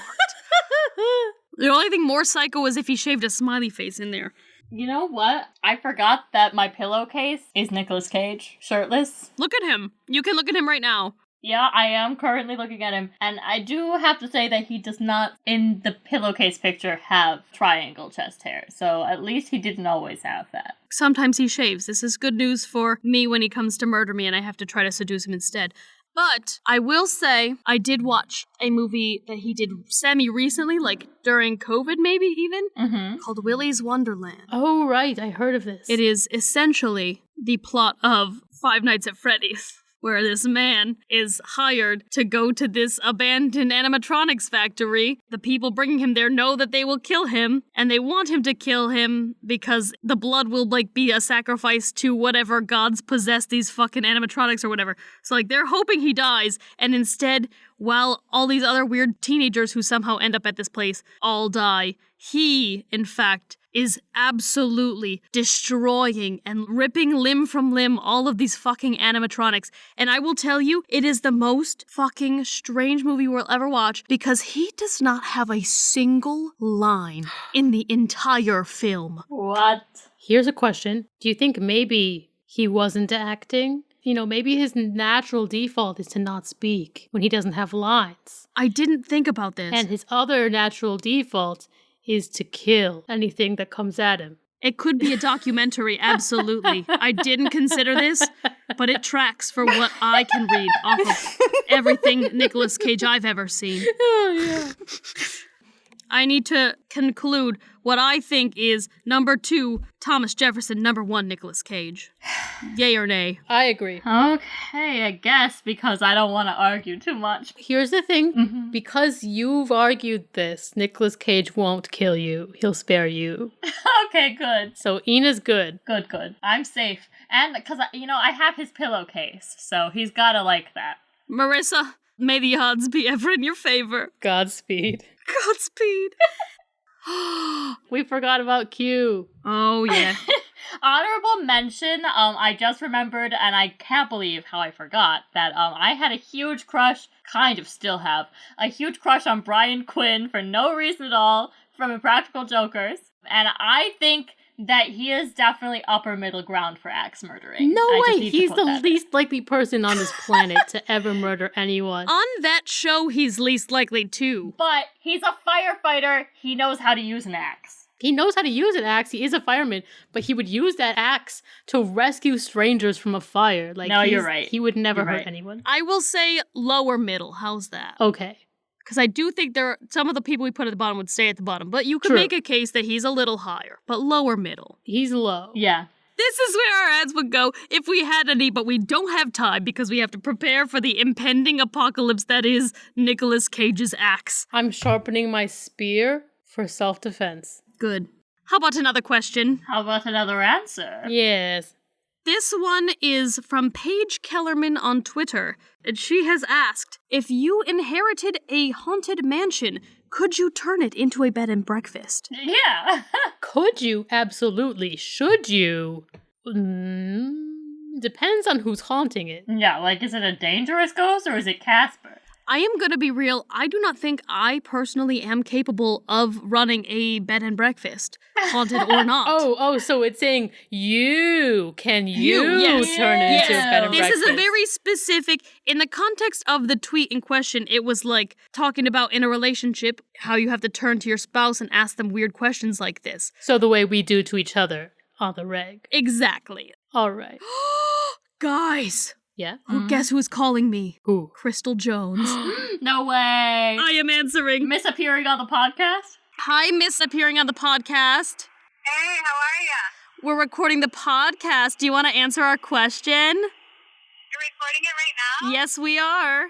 The only thing more psycho is if he shaved a smiley face in there. You know what? I forgot that my pillowcase is Nicolas Cage, shirtless. Look at him. You can look at him right now. Yeah, I am currently looking at him, and I do have to say that he does not, in the pillowcase picture, have triangle chest hair, so at least he didn't always have that. Sometimes he shaves. This is good news for me when he comes to murder me and I have to try to seduce him instead. But I will say, I did watch a movie that he did semi-recently, like during COVID maybe even, called Willy's Wonderland. Oh, right. I heard of this. It is essentially the plot of Five Nights at Freddy's, where this man is hired to go to this abandoned animatronics factory. The people bringing him there know that they will kill him, and they want him to kill him because the blood will, like, be a sacrifice to whatever gods possess these fucking animatronics or whatever. So, like, they're hoping he dies, and instead, while all these other weird teenagers who somehow end up at this place all die, he, in fact, is absolutely destroying and ripping limb from limb all of these fucking animatronics. And I will tell you, it is the most fucking strange movie we'll ever watch because he does not have a single line in the entire film. What? Here's a question. Do you think maybe he wasn't acting? You know, maybe his natural default is to not speak when he doesn't have lines. I didn't think about this. And his other natural default is to kill anything that comes at him. It could be a documentary, absolutely. I didn't consider this, but it tracks for what I can read off of everything Nicolas Cage I've ever seen. Oh, yeah. I need to conclude what I think is number 2, Thomas Jefferson, number 1, Nicolas Cage. Yay or nay? I agree. Okay, I guess, because I don't want to argue too much. Here's the thing. Because you've argued this, Nicolas Cage won't kill you. He'll spare you. Okay, good. So Ina's good. Good. I'm safe. And because, I have his pillowcase, so he's gotta like that. Marissa, may the odds be ever in your favor. Godspeed. Godspeed. We forgot about Q. Oh, yeah. Honorable mention, I just remembered, and I can't believe how I forgot, that I had a huge crush, kind of still have, a huge crush on Brian Quinn for no reason at all from Impractical Jokers. And I think that he is definitely upper middle ground for axe murdering. No I just way! need to He's put the that least likely person on this planet to ever murder anyone. On that show, he's least likely to. But he's a firefighter. He knows how to use an axe. He knows how to use an axe. He is a fireman, but he would use that axe to rescue strangers from a fire. Like, no, you're right. He would never You're hurt right. anyone. I will say lower middle. How's that? Okay. Because I do think there are some of the people we put at the bottom would stay at the bottom, but you could True. make a case that he's a little higher, but lower middle. He's low. Yeah. This is where our ads would go if we had any, but we don't have time because we have to prepare for the impending apocalypse that is Nicolas Cage's axe. I'm sharpening my spear for self-defense. Good. How about another question? How about another answer? Yes. This one is from Paige Kellerman on Twitter, and she has asked, if you inherited a haunted mansion, could you turn it into a bed and breakfast? Yeah. Could you? Absolutely. Should you? Depends on who's haunting it. Yeah, like, is it a dangerous ghost or is it Casper? I am going to be real, I do not think I personally am capable of running a bed and breakfast, haunted or not. Oh, so it's saying can you yes. turn it into a bed and This breakfast? is a very specific, in the context of the tweet in question, it was like talking about in a relationship, how you have to turn to your spouse and ask them weird questions like this. So the way we do to each other on the reg. Exactly. All right. Guys, Yeah? guess who's calling me? Who? Crystal Jones. No way. I am answering. Miss appearing on the podcast? Hi, Miss appearing on the podcast. Hey, how are ya? We're recording the podcast. Do you want to answer our question? You're recording it right now? now? Yes, we are.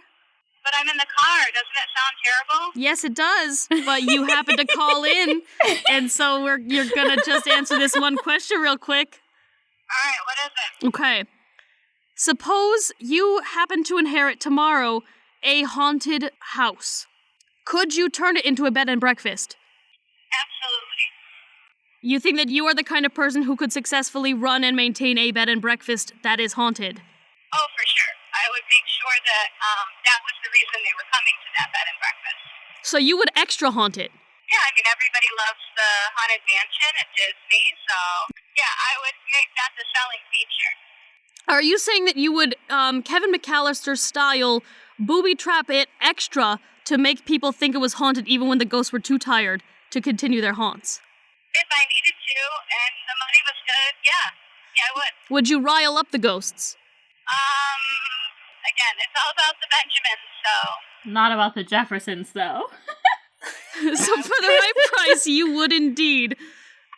But I'm in the car. Doesn't that sound terrible? Yes, it does. But you happen to call in, and so you're gonna just answer this one question real quick. All right, what is it? Okay. Suppose you happen to inherit tomorrow a haunted house. Could you turn it into a bed and breakfast? Absolutely. You think that you are the kind of person who could successfully run and maintain a bed and breakfast that is haunted? Oh, for sure. I would make sure that that was the reason they were coming to that bed and breakfast. So you would extra haunt it? Yeah, I mean, everybody loves the Haunted Mansion at Disney, so yeah, I would make that the selling feature. Are you saying that you would, Kevin McAllister style, booby trap it extra to make people think it was haunted even when the ghosts were too tired to continue their haunts? If I needed to and the money was good, yeah, I would. Would you rile up the ghosts? Again, it's all about the Benjamins, so Not about the Jeffersons, though. So for the right price, you would indeed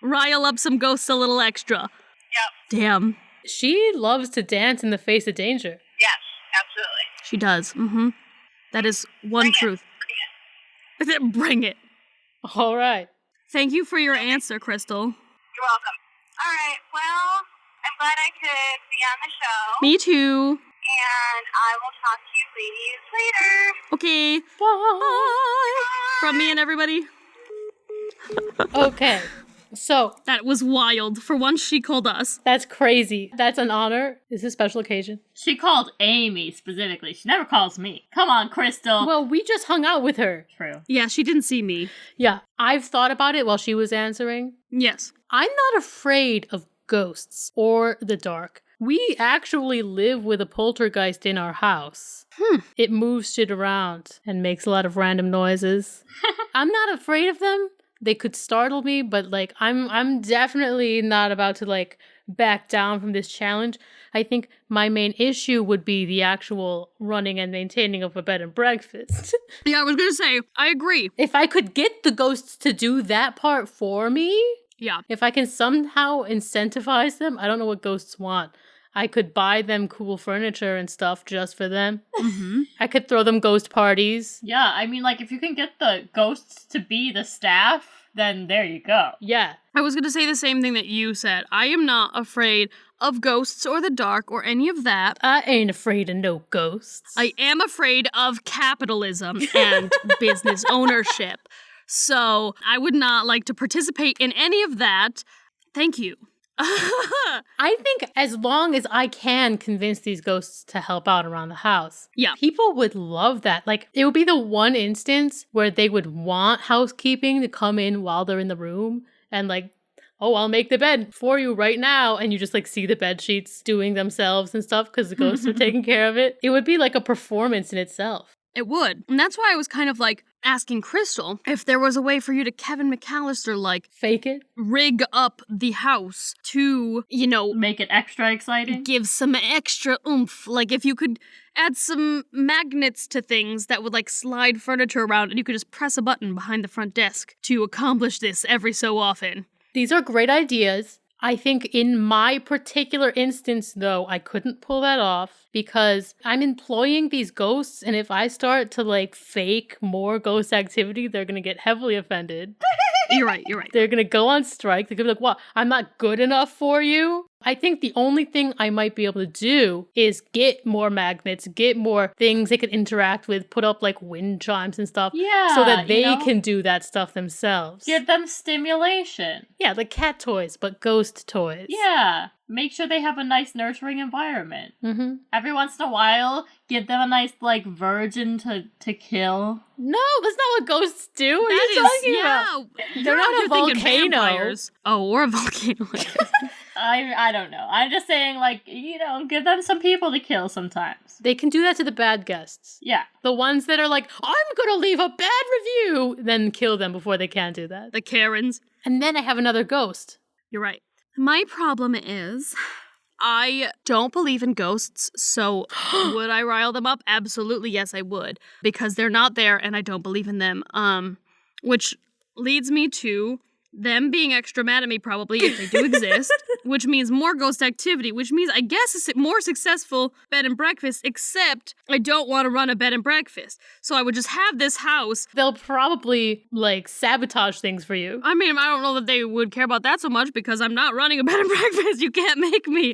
rile up some ghosts a little extra. yep, Damn. She loves to dance in the face of danger. yes, absolutely. She does. Mm-hmm. That is one Bring it. truth. Bring it. All right. Thank you for your answer, Crystal. You're welcome. All right, well, I'm glad I could be on the show. Me too. And I will talk to you ladies later. Okay. Bye. From me and everybody. Okay. So, That was wild. For once, she called us. that's crazy. That's an honor. It's a special occasion. She called Amy specifically. She never calls me. Come on, Crystal. Well, we just hung out with her. True. Yeah, she didn't see me. Yeah, I've thought about it while she was answering. Yes. I'm not afraid of ghosts or the dark. We actually live with a poltergeist in our house. It moves shit around and makes a lot of random noises. I'm not afraid of them. They could startle me, but like I'm definitely not about to like back down from this challenge. I think my main issue would be the actual running and maintaining of a bed and breakfast. Yeah, I was gonna say, I agree. If I could get the ghosts to do that part for me, Yeah. if I can somehow incentivize them, I don't know what ghosts want. I could buy them cool furniture and stuff just for them. Mm-hmm. I could throw them ghost parties. Yeah, I mean, like, if you can get the ghosts to be the staff, then there you go. Yeah. I was gonna say the same thing that you said. I am not afraid of ghosts or the dark or any of that. I ain't afraid of no ghosts. I am afraid of capitalism and business ownership. So I would not like to participate in any of that. Thank you. I think as long as I can convince these ghosts to help out around the house, Yeah. people would love that. Like, it would be the one instance where they would want housekeeping to come in while they're in the room and like, oh, I'll make the bed for you right now. And you just like see the bed sheets doing themselves and stuff because the ghosts are taking care of it. It would be like a performance in itself. It would. And that's why I was kind of like asking Crystal if there was a way for you to Kevin McAllister like Fake it. rig up the house to, you know, Make it extra exciting. give some extra oomph. Like if you could add some magnets to things that would like slide furniture around and you could just press a button behind the front desk to accomplish this every so often. These are great ideas. I think in my particular instance, though, I couldn't pull that off because I'm employing these ghosts, and if I start to like fake more ghost activity, they're gonna get heavily offended. You're right. They're gonna go on strike. They're gonna be like, "What? I'm not good enough for you." I think the only thing I might be able to do is get more magnets, get more things they can interact with, put up like wind chimes and stuff, Yeah, so that they you know? can do that stuff themselves. Give them stimulation. Yeah, like cat toys, but ghost toys. Yeah. Make sure they have a nice nurturing environment. Mm-hmm. Every once in a while, give them a nice, like, virgin to kill. No, that's not what ghosts do. What are That you is, talking about? They're not a you're thinking volcano. vampires. Oh, or a volcano. I don't know. I'm just saying, like, you know, give them some people to kill sometimes. They can do that to the bad guests. Yeah. The ones that are like, I'm gonna leave a bad review, then kill them before they can do that. The Karens. And then I have another ghost. You're right. My problem is I don't believe in ghosts, so would I rile them up? Absolutely, yes, I would. Because they're not there and I don't believe in them. Which leads me to them being extra mad at me probably if they do exist, which means more ghost activity, which means I guess a more successful bed and breakfast, except I don't want to run a bed and breakfast. So I would just have this house. They'll probably, like, sabotage things for you. I mean, I don't know that they would care about that so much because I'm not running a bed and breakfast. You can't make me.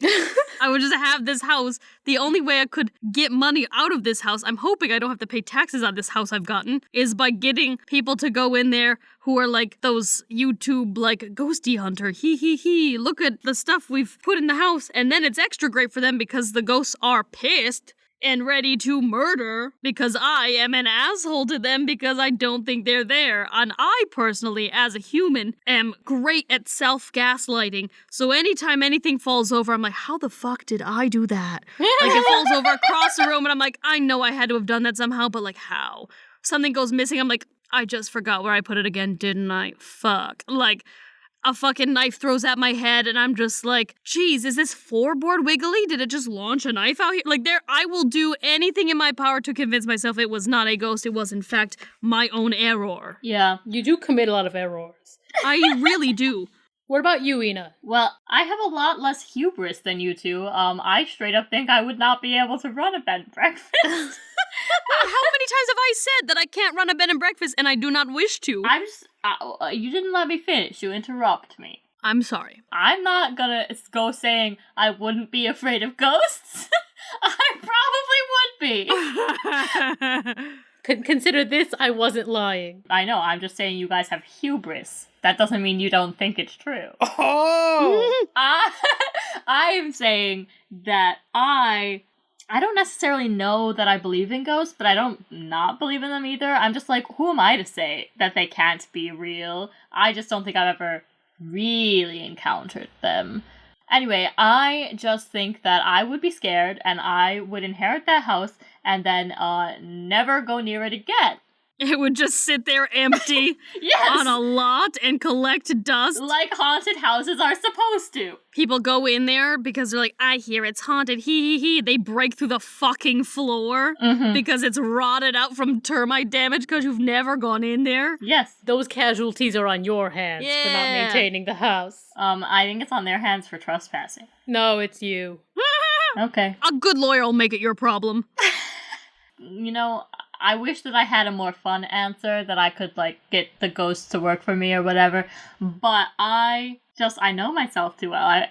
I would just have this house. The only way I could get money out of this house, I'm hoping I don't have to pay taxes on this house I've gotten, is by getting people to go in there who are like those YouTube, like, ghosty hunter, he, look at the stuff we've put in the house, and then it's extra great for them because the ghosts are pissed and ready to murder because I am an asshole to them because I don't think they're there. And I personally, as a human, am great at self-gaslighting. So anytime anything falls over, I'm like, how the fuck did I do that? Like, it falls over across the room and I'm like, I know I had to have done that somehow, but like, how? Something goes missing, I'm like, I just forgot where I put it again, didn't I? Fuck. Like, a fucking knife throws at my head, and I'm just like, geez, is this floorboard wiggly? Did it just launch a knife out here? Like, I will do anything in my power to convince myself it was not a ghost. It was, in fact, my own error. Yeah. You do commit a lot of errors. I really do. What about you, Ina? Well, I have a lot less hubris than you two. I straight up think I would not be able to run a bed and breakfast. How many times have I said that I can't run a bed and breakfast and I do not wish to? I'm just, you didn't let me finish. You interrupt me. I'm sorry. I'm not gonna go saying I wouldn't be afraid of ghosts. I probably would be. Consider this, I wasn't lying. I know, I'm just saying you guys have hubris. That doesn't mean you don't think it's true. Oh! I'm saying that I don't necessarily know that I believe in ghosts, but I don't not believe in them either. I'm just like, who am I to say that they can't be real? I just don't think I've ever really encountered them. Anyway, I just think that I would be scared and I would inherit that house and then never go near it again. It would just sit there empty Yes! on a lot and collect dust. Like haunted houses are supposed to. People go in there because they're like, I hear it's haunted, he. They break through the fucking floor because it's rotted out from termite damage because you've never gone in there. Yes. Those casualties are on your hands for not maintaining the house. I think it's on their hands for trespassing. No, it's you. Okay. A good lawyer will make it your problem. You know, I wish that I had a more fun answer that I could, like, get the ghosts to work for me or whatever, but I know myself too well. I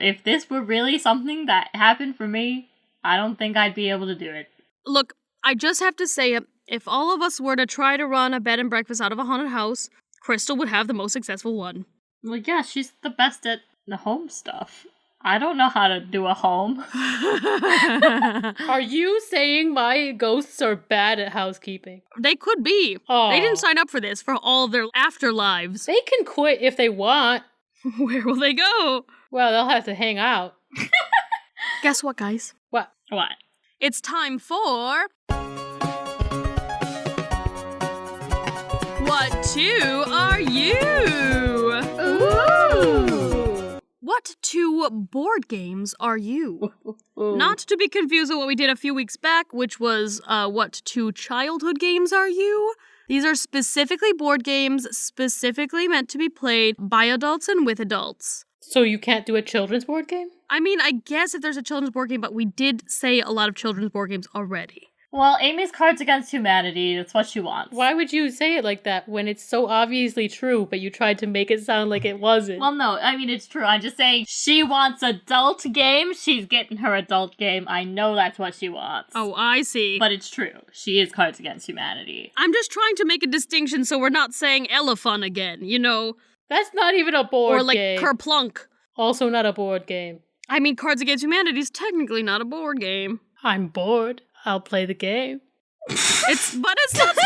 if this were really something that happened for me, I don't think I'd be able to do it. Look, I just have to say, if all of us were to try to run a bed and breakfast out of a haunted house, Crystal would have the most successful one. Well, yeah, she's the best at the home stuff. I don't know how to do a home. Are you saying my ghosts are bad at housekeeping? They could be. Oh. They didn't sign up for this, for all of their afterlives. They can quit if they want. Where will they go? Well, they'll have to hang out. Guess what, guys? What? What? It's time for... What two are you? Ooh! What two board games are you? Not to be confused with what we did a few weeks back, which was what two childhood games are you? These are specifically board games, specifically meant to be played by adults and with adults. So you can't do a children's board game? I mean, I guess if there's a children's board game, but we did say a lot of children's board games already. Well, Amy's Cards Against Humanity, that's what she wants. Why would you say it like that when it's so obviously true, but you tried to make it sound like it wasn't? Well, no, I mean, it's true. I'm just saying she wants adult games. She's getting her adult game. I know that's what she wants. Oh, I see. But it's true. She is Cards Against Humanity. I'm just trying to make a distinction so we're not saying elephant again, you know? That's not even a board or like game. Kerplunk. Also not a board game. I mean, Cards Against Humanity is technically not a board game. I'm bored. I'll play the game. But it's not.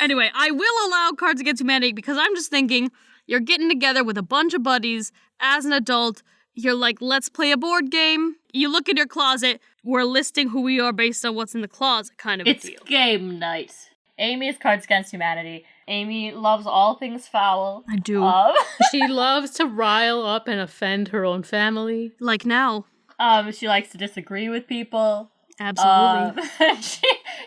Anyway, I will allow Cards Against Humanity because I'm just thinking you're getting together with a bunch of buddies as an adult. You're like, let's play a board game. You look in your closet. We're listing who we are based on what's in the closet, kind of It's a deal. game night. Amy is Cards Against Humanity. Amy loves all things foul. I do. She loves to rile up and offend her own family. Like now. She likes to disagree with people. Absolutely.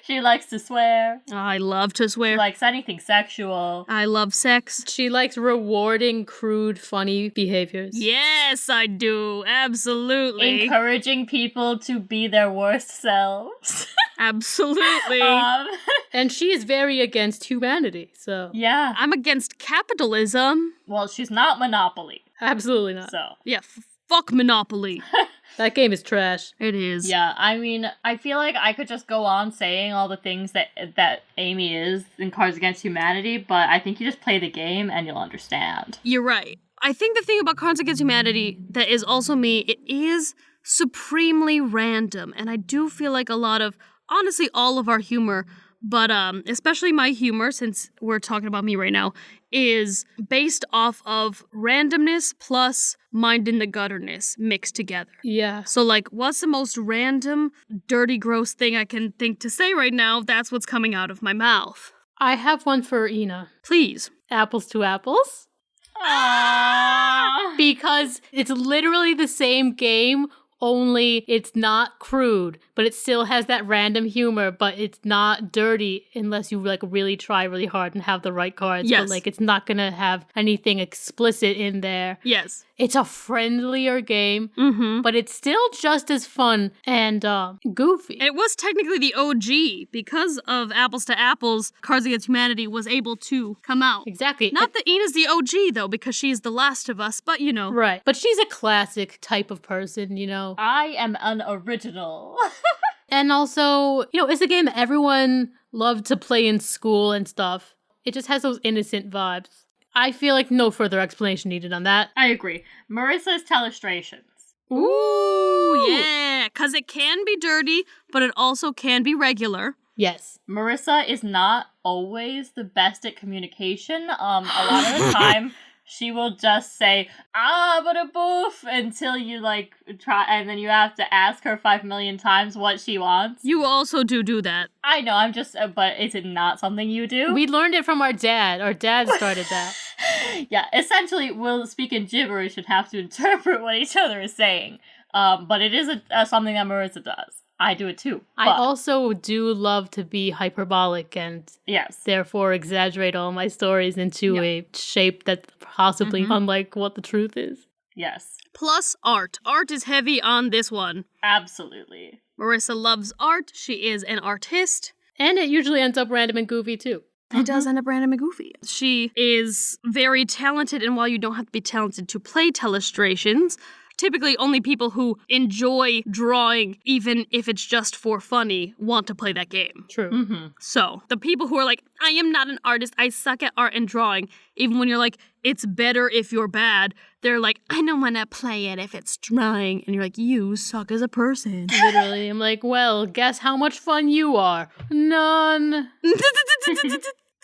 She likes to swear. I love to She swear. likes anything sexual. I love sex. She likes rewarding crude, funny behaviors. Yes, I do. Absolutely. Encouraging people to be their worst selves. Absolutely. And she is very against humanity, so. Yeah. I'm against capitalism. Well, she's not Monopoly, Absolutely not. so. Yeah, fuck Monopoly. That game is trash. It is. Yeah, I mean, I feel like I could just go on saying all the things that Amy is in Cards Against Humanity, but I think you just play the game and you'll understand. You're right. I think the thing about Cards Against Humanity that is also me, it is supremely random. And I do feel like a lot of, honestly, all of our humor, but especially my humor, since we're talking about me right now, is based off of randomness plus mind in the gutterness mixed together. Yeah. So, like, what's the most random, dirty, gross thing I can think to say right now? That's what's coming out of my mouth. I have one for Ina. Please. Apples to apples. Aww. Because it's literally the same game, only it's not crude, but it still has that random humor, but it's not dirty unless you like really try really hard and have the right cards. Yes. But like it's not gonna have anything explicit in there. Yes. It's a friendlier game, Mm-hmm. but it's still just as fun and goofy. It was technically the OG. Because of Apples to Apples, Cards Against Humanity was able to come out. Exactly. Not that Ina's the OG, though, because she's the last of us, but you know. Right. But she's a classic type of person, you know. I am an original. And also, you know, it's a game that everyone loved to play in school and stuff. It just has those innocent vibes. I feel like no further explanation needed on that. I agree. Marissa's Telestrations. Ooh, yeah. Because it can be dirty, but it also can be regular. Yes. Marissa is not always the best at communication. A lot of the time, she will just say, but a boof, until you, like, try, and then you have to ask her 5 million times what she wants. You also do that. I know, I'm just, but is it not something you do? We learned it from our dad. Our dad started that. Yeah, essentially, we'll speak in gibberish and have to interpret what each other is saying. But it is something that Marissa does. I do it too. I but- also do love to be hyperbolic and Yes. therefore exaggerate all my stories into Yeah. a shape that's possibly unlike what the truth is. Yes. Plus art. Art is heavy on this one. Absolutely. Marissa loves art. She is an artist. And it usually ends up random and goofy too. It does end up random and goofy. She is very talented, and while you don't have to be talented to play Telestrations, typically only people who enjoy drawing, even if it's just for funny, want to play that game. True. Mm-hmm. So, the people who are like, I am not an artist, I suck at art and drawing, even when you're like, it's better if you're bad, they're like, I don't want to play it if it's drawing. And you're like, you suck as a person. Literally, I'm like, well, guess how much fun you are? None.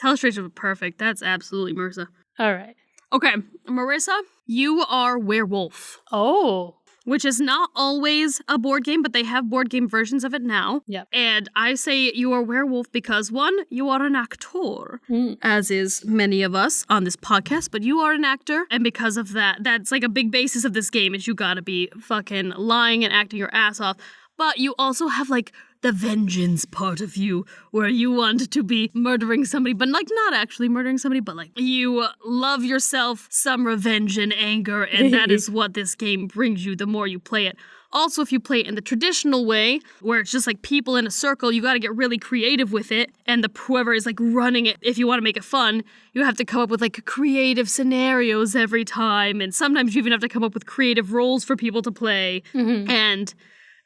Telestrations were perfect. That's absolutely Marissa. All right. Okay, Marissa, you are Werewolf, Oh. which is not always a board game, but they have board game versions of it now. Yep. And I say you are Werewolf because, one, you are an actor, as is many of us on this podcast, but you are an actor. And because of that, that's like a big basis of this game is you gotta be fucking lying and acting your ass off. But you also have like the vengeance part of you where you want to be murdering somebody, but like not actually murdering somebody, but like you love yourself some revenge and anger, and that is what this game brings you the more you play it. Also, if you play it in the traditional way, where it's just like people in a circle, you gotta get really creative with it, and whoever is like running it, if you want to make it fun, you have to come up with like creative scenarios every time, and sometimes you even have to come up with creative roles for people to play, and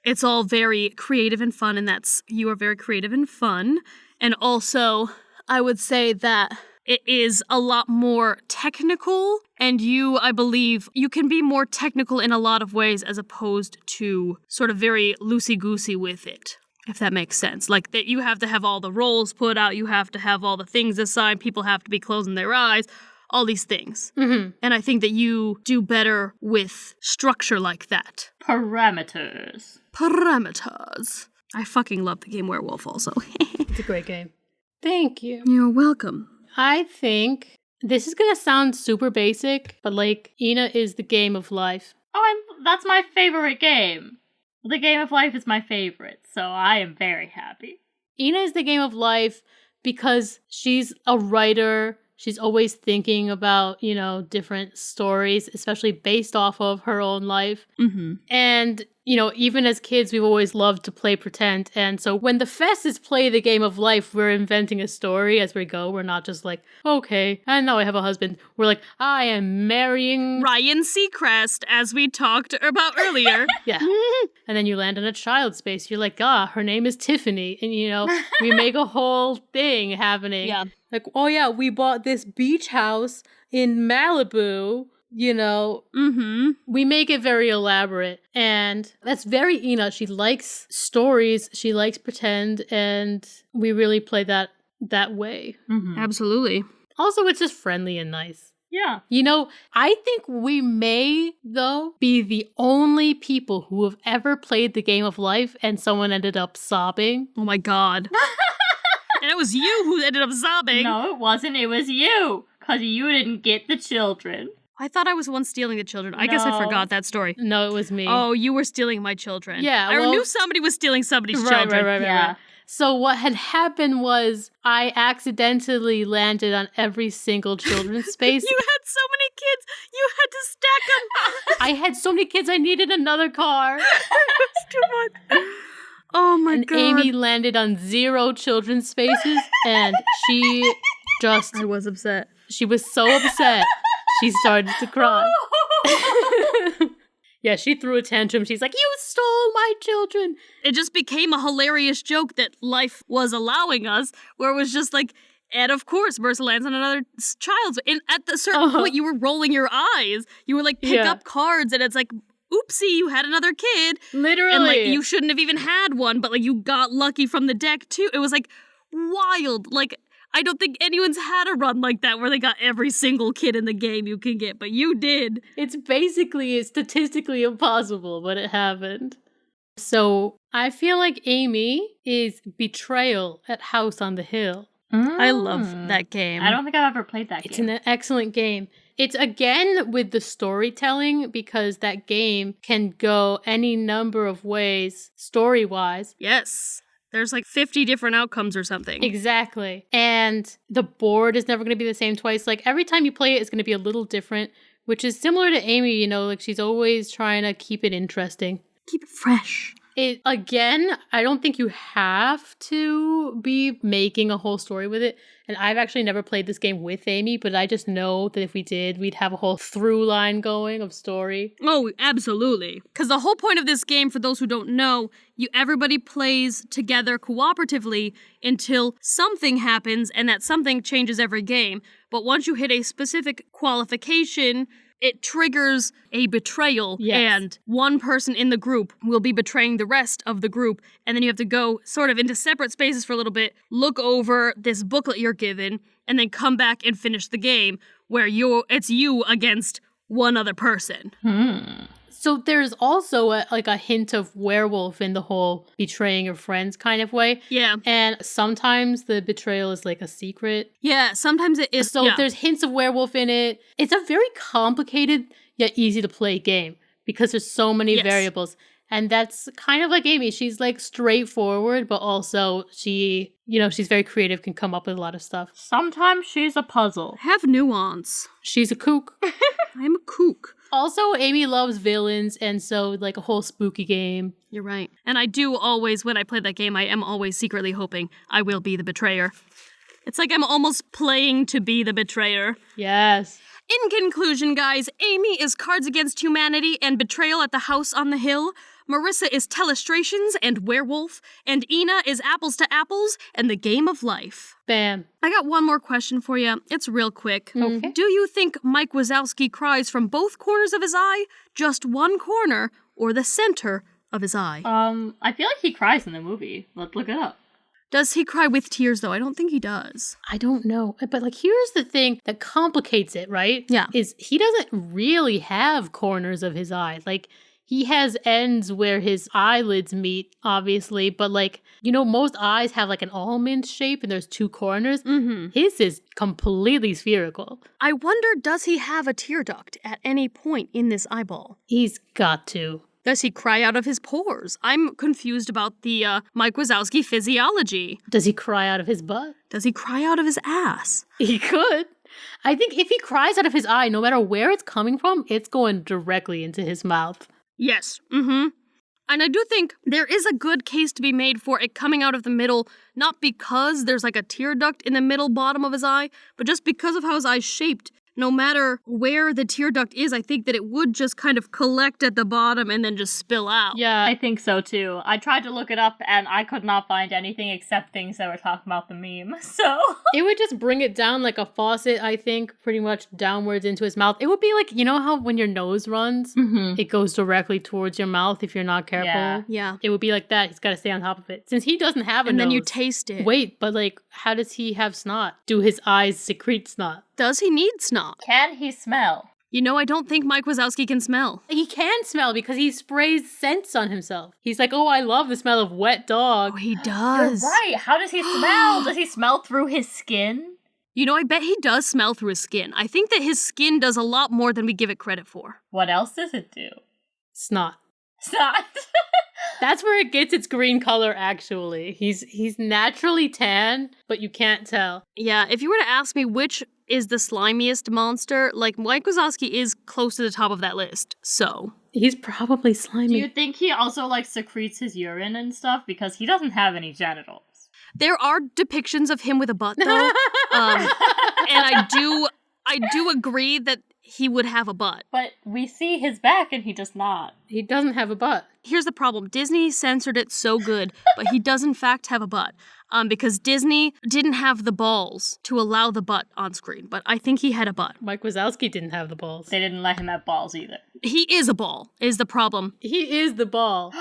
it's all very creative and fun, and you are very creative and fun. And also, I would say that it is a lot more technical, and I believe, you can be more technical in a lot of ways as opposed to sort of very loosey-goosey with it, if that makes sense. Like, that you have to have all the roles put out, you have to have all the things assigned, people have to be closing their eyes, all these things. And I think that you do better with structure like that. Parameters. I fucking love the game Werewolf also. It's a great game. Thank you. You're welcome. I think this is going to sound super basic, but like, Ina is the game of life. Oh, that's my favorite game. The Game of Life is my favorite, so I am very happy. Ina is the game of life because she's a writer. She's always thinking about, different stories, especially based off of her own life. Mm-hmm. And, even as kids, we've always loved to play pretend. And so when the Fesses play the game of life, we're inventing a story as we go. We're not just like, okay, and now I have a husband. We're like, I am marrying Ryan Seacrest, as we talked about earlier. Yeah. And then you land in a child space. You're like, her name is Tiffany. And, we make a whole thing happening. Yeah. Like, oh yeah, we bought this beach house in Malibu, Mm-hmm. We make it very elaborate. And that's very Ina. She likes stories. She likes pretend. And we really play that way. Mm-hmm. Absolutely. Also, it's just friendly and nice. Yeah. I think we may, though, be the only people who have ever played the game of life and someone ended up sobbing. Oh my god. And it was you who ended up sobbing. No, it wasn't. It was you. Because you didn't get the children. I thought I was the one stealing the children. I guess I No. forgot that story. No, it was me. Oh, you were stealing my children. Yeah, I well- knew somebody was stealing somebody's children. Right. Yeah. So what had happened was I accidentally landed on every single children's space. You had so many kids. You had to stack them. I had so many kids, I needed another car. It's too much. Oh my And god. Amy landed on 0 children's spaces, and she just, I was upset. she was so upset, she started to cry. Yeah, she threw a tantrum. She's like, you stole my children. It just became a hilarious joke that life was allowing us, where it was just like, and of course, Mercer lands on another child's. And at the certain point, you were rolling your eyes. You were like, pick up cards, and it's like, oopsie, you had another kid. Literally. And like, you shouldn't have even had one, but like, you got lucky from the deck too. It was like wild. Like, I don't think anyone's had a run like that where they got every single kid in the game you can get, but you did. It's basically statistically impossible, but it happened. So I feel like Amy is Betrayal at House on the Hill. I love that game. I don't think I've ever played that It's game. an excellent game. It's again with the storytelling because that game can go any number of ways story-wise. Yes. There's like 50 different outcomes or something. Exactly. And the board is never going to be the same twice. Like every time you play it, it's going to be a little different, which is similar to Amy, like she's always trying to keep it interesting. Keep it fresh. Again, I don't think you have to be making a whole story with it. And I've actually never played this game with Amy, but I just know that if we did, we'd have a whole through line going of story. Oh, absolutely. Because the whole point of this game, for those who don't know, everybody plays together cooperatively until something happens, and that something changes every game. But once you hit a specific qualification, it triggers a betrayal, and one person in the group will be betraying the rest of the group, and then you have to go sort of into separate spaces for a little bit, look over this booklet you're given, and then come back and finish the game, where it's you against one other person. So there's also a hint of werewolf in the whole betraying your friends kind of way. Yeah. And sometimes the betrayal is like a secret. Yeah, sometimes it is. So there's hints of werewolf in it. It's a very complicated yet easy to play game because there's so many variables. And that's kind of like Amy. She's like straightforward, but also she's very creative, can come up with a lot of stuff. Sometimes she's a puzzle. Have nuance. She's a kook. I'm a kook. Also, Amy loves villains, and so like a whole spooky game. You're right. And I do always, when I play that game, I am always secretly hoping I will be the betrayer. It's like I'm almost playing to be the betrayer. Yes. In conclusion, guys, Amy is Cards Against Humanity and Betrayal at the House on the Hill. Marissa is Telestrations and Werewolf. And Ina is Apples to Apples and The Game of Life. Bam. I got one more question for you. It's real quick. Okay. Do you think Mike Wazowski cries from both corners of his eye, just one corner, or the center of his eye? I feel like he cries in the movie. Let's look it up. Does he cry with tears, though? I don't think he does. I don't know. But like, here's the thing that complicates it, right? Yeah. Is he doesn't really have corners of his eye. Like, he has ends where his eyelids meet, obviously, but like, most eyes have like an almond shape and there's two corners. Mm-hmm. His is completely spherical. I wonder, does he have a tear duct at any point in this eyeball? He's got to. Does he cry out of his pores? I'm confused about the Mike Wazowski physiology. Does he cry out of his butt? Does he cry out of his ass? He could. I think if he cries out of his eye, no matter where it's coming from, it's going directly into his mouth. Yes. Mm-hmm. And I do think there is a good case to be made for it coming out of the middle, not because there's like a tear duct in the middle bottom of his eye, but just because of how his eye's shaped. No matter where the tear duct is, I think that it would just kind of collect at the bottom and then just spill out. Yeah. I think so too. I tried to look it up and I could not find anything except things that were talking about the meme. So It would just bring it down like a faucet, I think, pretty much downwards into his mouth. It would be like, you know how when your nose runs, it goes directly towards your mouth if you're not careful? Yeah. It would be like that. He's got to stay on top of it. Since he doesn't have a And nose. then you taste it. Wait, but like, how does he have snot? Do his eyes secrete snot? Does he need snot? can he smell? You know, I don't think Mike Wazowski can smell. He can smell because he sprays scents on himself. He's like, oh, I love the smell of wet dog. Oh, he You're does. right. How does he smell? Does he smell through his skin? You know, I bet he does smell through his skin. I think that his skin does a lot more than we give it credit for. What else does it do? Snot. Snot. That's where it gets its green color, actually. He's naturally tan, but you can't tell. Yeah, if you were to ask me which is the slimiest monster, like Mike Wazowski is close to the top of that list. So He's probably Do slimy. you think he also like secretes his urine and stuff because he doesn't have any genitals? there are depictions of him with a butt though. And I do agree that he would have a butt. But we see his back and he does not. He doesn't have a butt. Here's the problem. Disney censored it so good, but he does in fact have a butt. Because Disney didn't have the balls to allow the butt on screen, but I think he had a butt. Mike Wazowski didn't have the balls. They didn't let him have balls either. He is a ball, is the problem. He is the ball.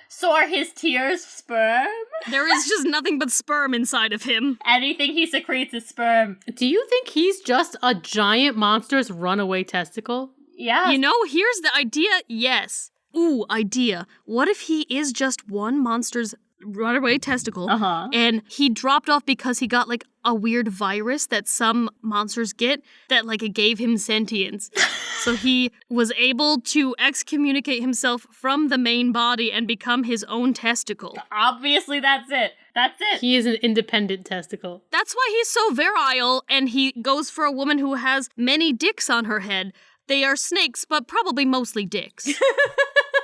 So are his tears sperm? There is just nothing but sperm inside of him. Anything he secretes is sperm. Do you think he's just a giant monster's runaway testicle? Yeah. You know, here's the idea. Yes. Ooh, idea. What if he is just one monster's runaway testicle, and he dropped off because he got like a weird virus that some monsters get that like it gave him sentience. So he was able to excommunicate himself from the main body and become his own testicle. Obviously that's it. That's it. He is an independent testicle. That's why he's so virile, and he goes for a woman who has many dicks on her head. They are snakes, but probably mostly dicks.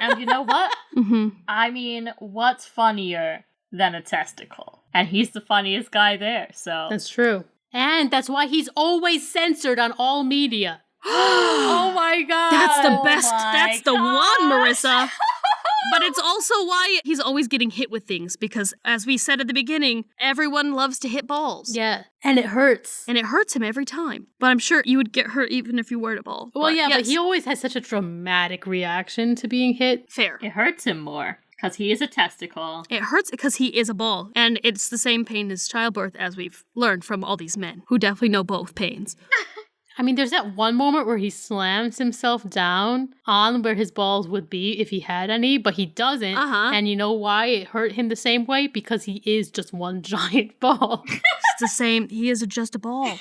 And you know what? I mean, what's funnier than a testicle? And he's the funniest guy there, so. That's true. And that's why he's always censored on all media. Oh my god. That's the Oh best. my That's the one, gosh. Marissa. But it's also why he's always getting hit with things, because as we said at the beginning, everyone loves to hit balls. Yeah. And it hurts. And it hurts him every time. But I'm sure you would get hurt even if you weren't a ball. Well, yeah, but yes, he always has such a dramatic reaction to being hit. fair. It hurts him more, because he is a testicle. It hurts because he is a ball. And it's the same pain as childbirth, as we've learned from all these men, who definitely know both pains. I mean, there's that one moment where he slams himself down on where his balls would be if he had any, but he doesn't. And you know why it hurt him the same way? Because he is just one giant ball. It's the same. He is just a ball.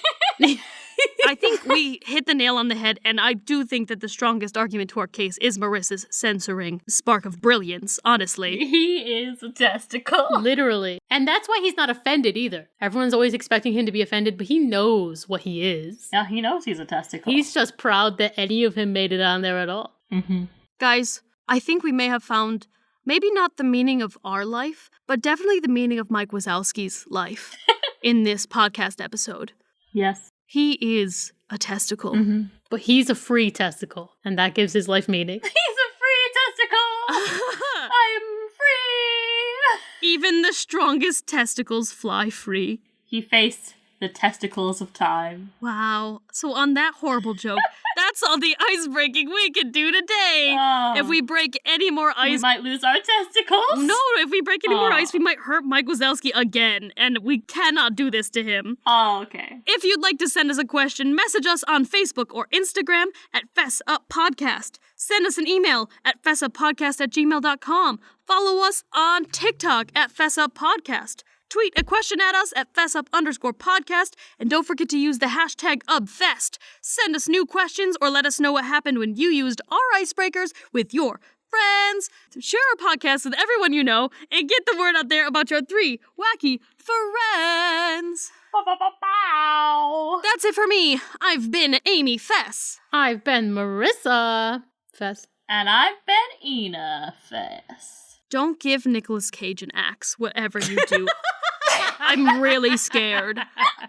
I think we hit the nail on the head, and I do think that the strongest argument to our case is Marissa's censoring spark of brilliance, honestly. He is a testicle. Literally. And that's why he's not offended either. Everyone's always expecting him to be offended, but he knows what he is. Yeah, he knows he's a testicle. He's just proud that any of him made it on there at all. Guys, I think we may have found maybe not the meaning of our life, but definitely the meaning of Mike Wazowski's life in this podcast episode. Yes. He is a testicle. But he's a free testicle, and that gives his life meaning. He's a free testicle! I'm free! Even the strongest testicles fly free. He faced the testicles of time. Wow. So on that horrible joke, that's all the ice breaking we can do today. Oh. If we break any more We ice... might lose our testicles. No, if we break any more Oh. ice, we might hurt Mike Wazowski again, and we cannot do this to him. Oh, okay. If you'd like to send us a question, message us on Facebook or Instagram at Fess Up Podcast. Send us an email at fessuppodcast@gmail.com. Follow us on TikTok at Fess Up Podcast. Tweet a question at us at fessup_podcast, and don't forget to use the hashtag UbFest. Send us new questions or let us know what happened when you used our icebreakers with your friends, share our podcast with everyone you know, and get the word out there about your 3 wacky friends. Bow. That's it for me. I've been Amy Fess. I've been Marissa Fess. And I've been Ina Fess. Don't give Nicolas Cage an axe, whatever you do. I'm really scared. Bye.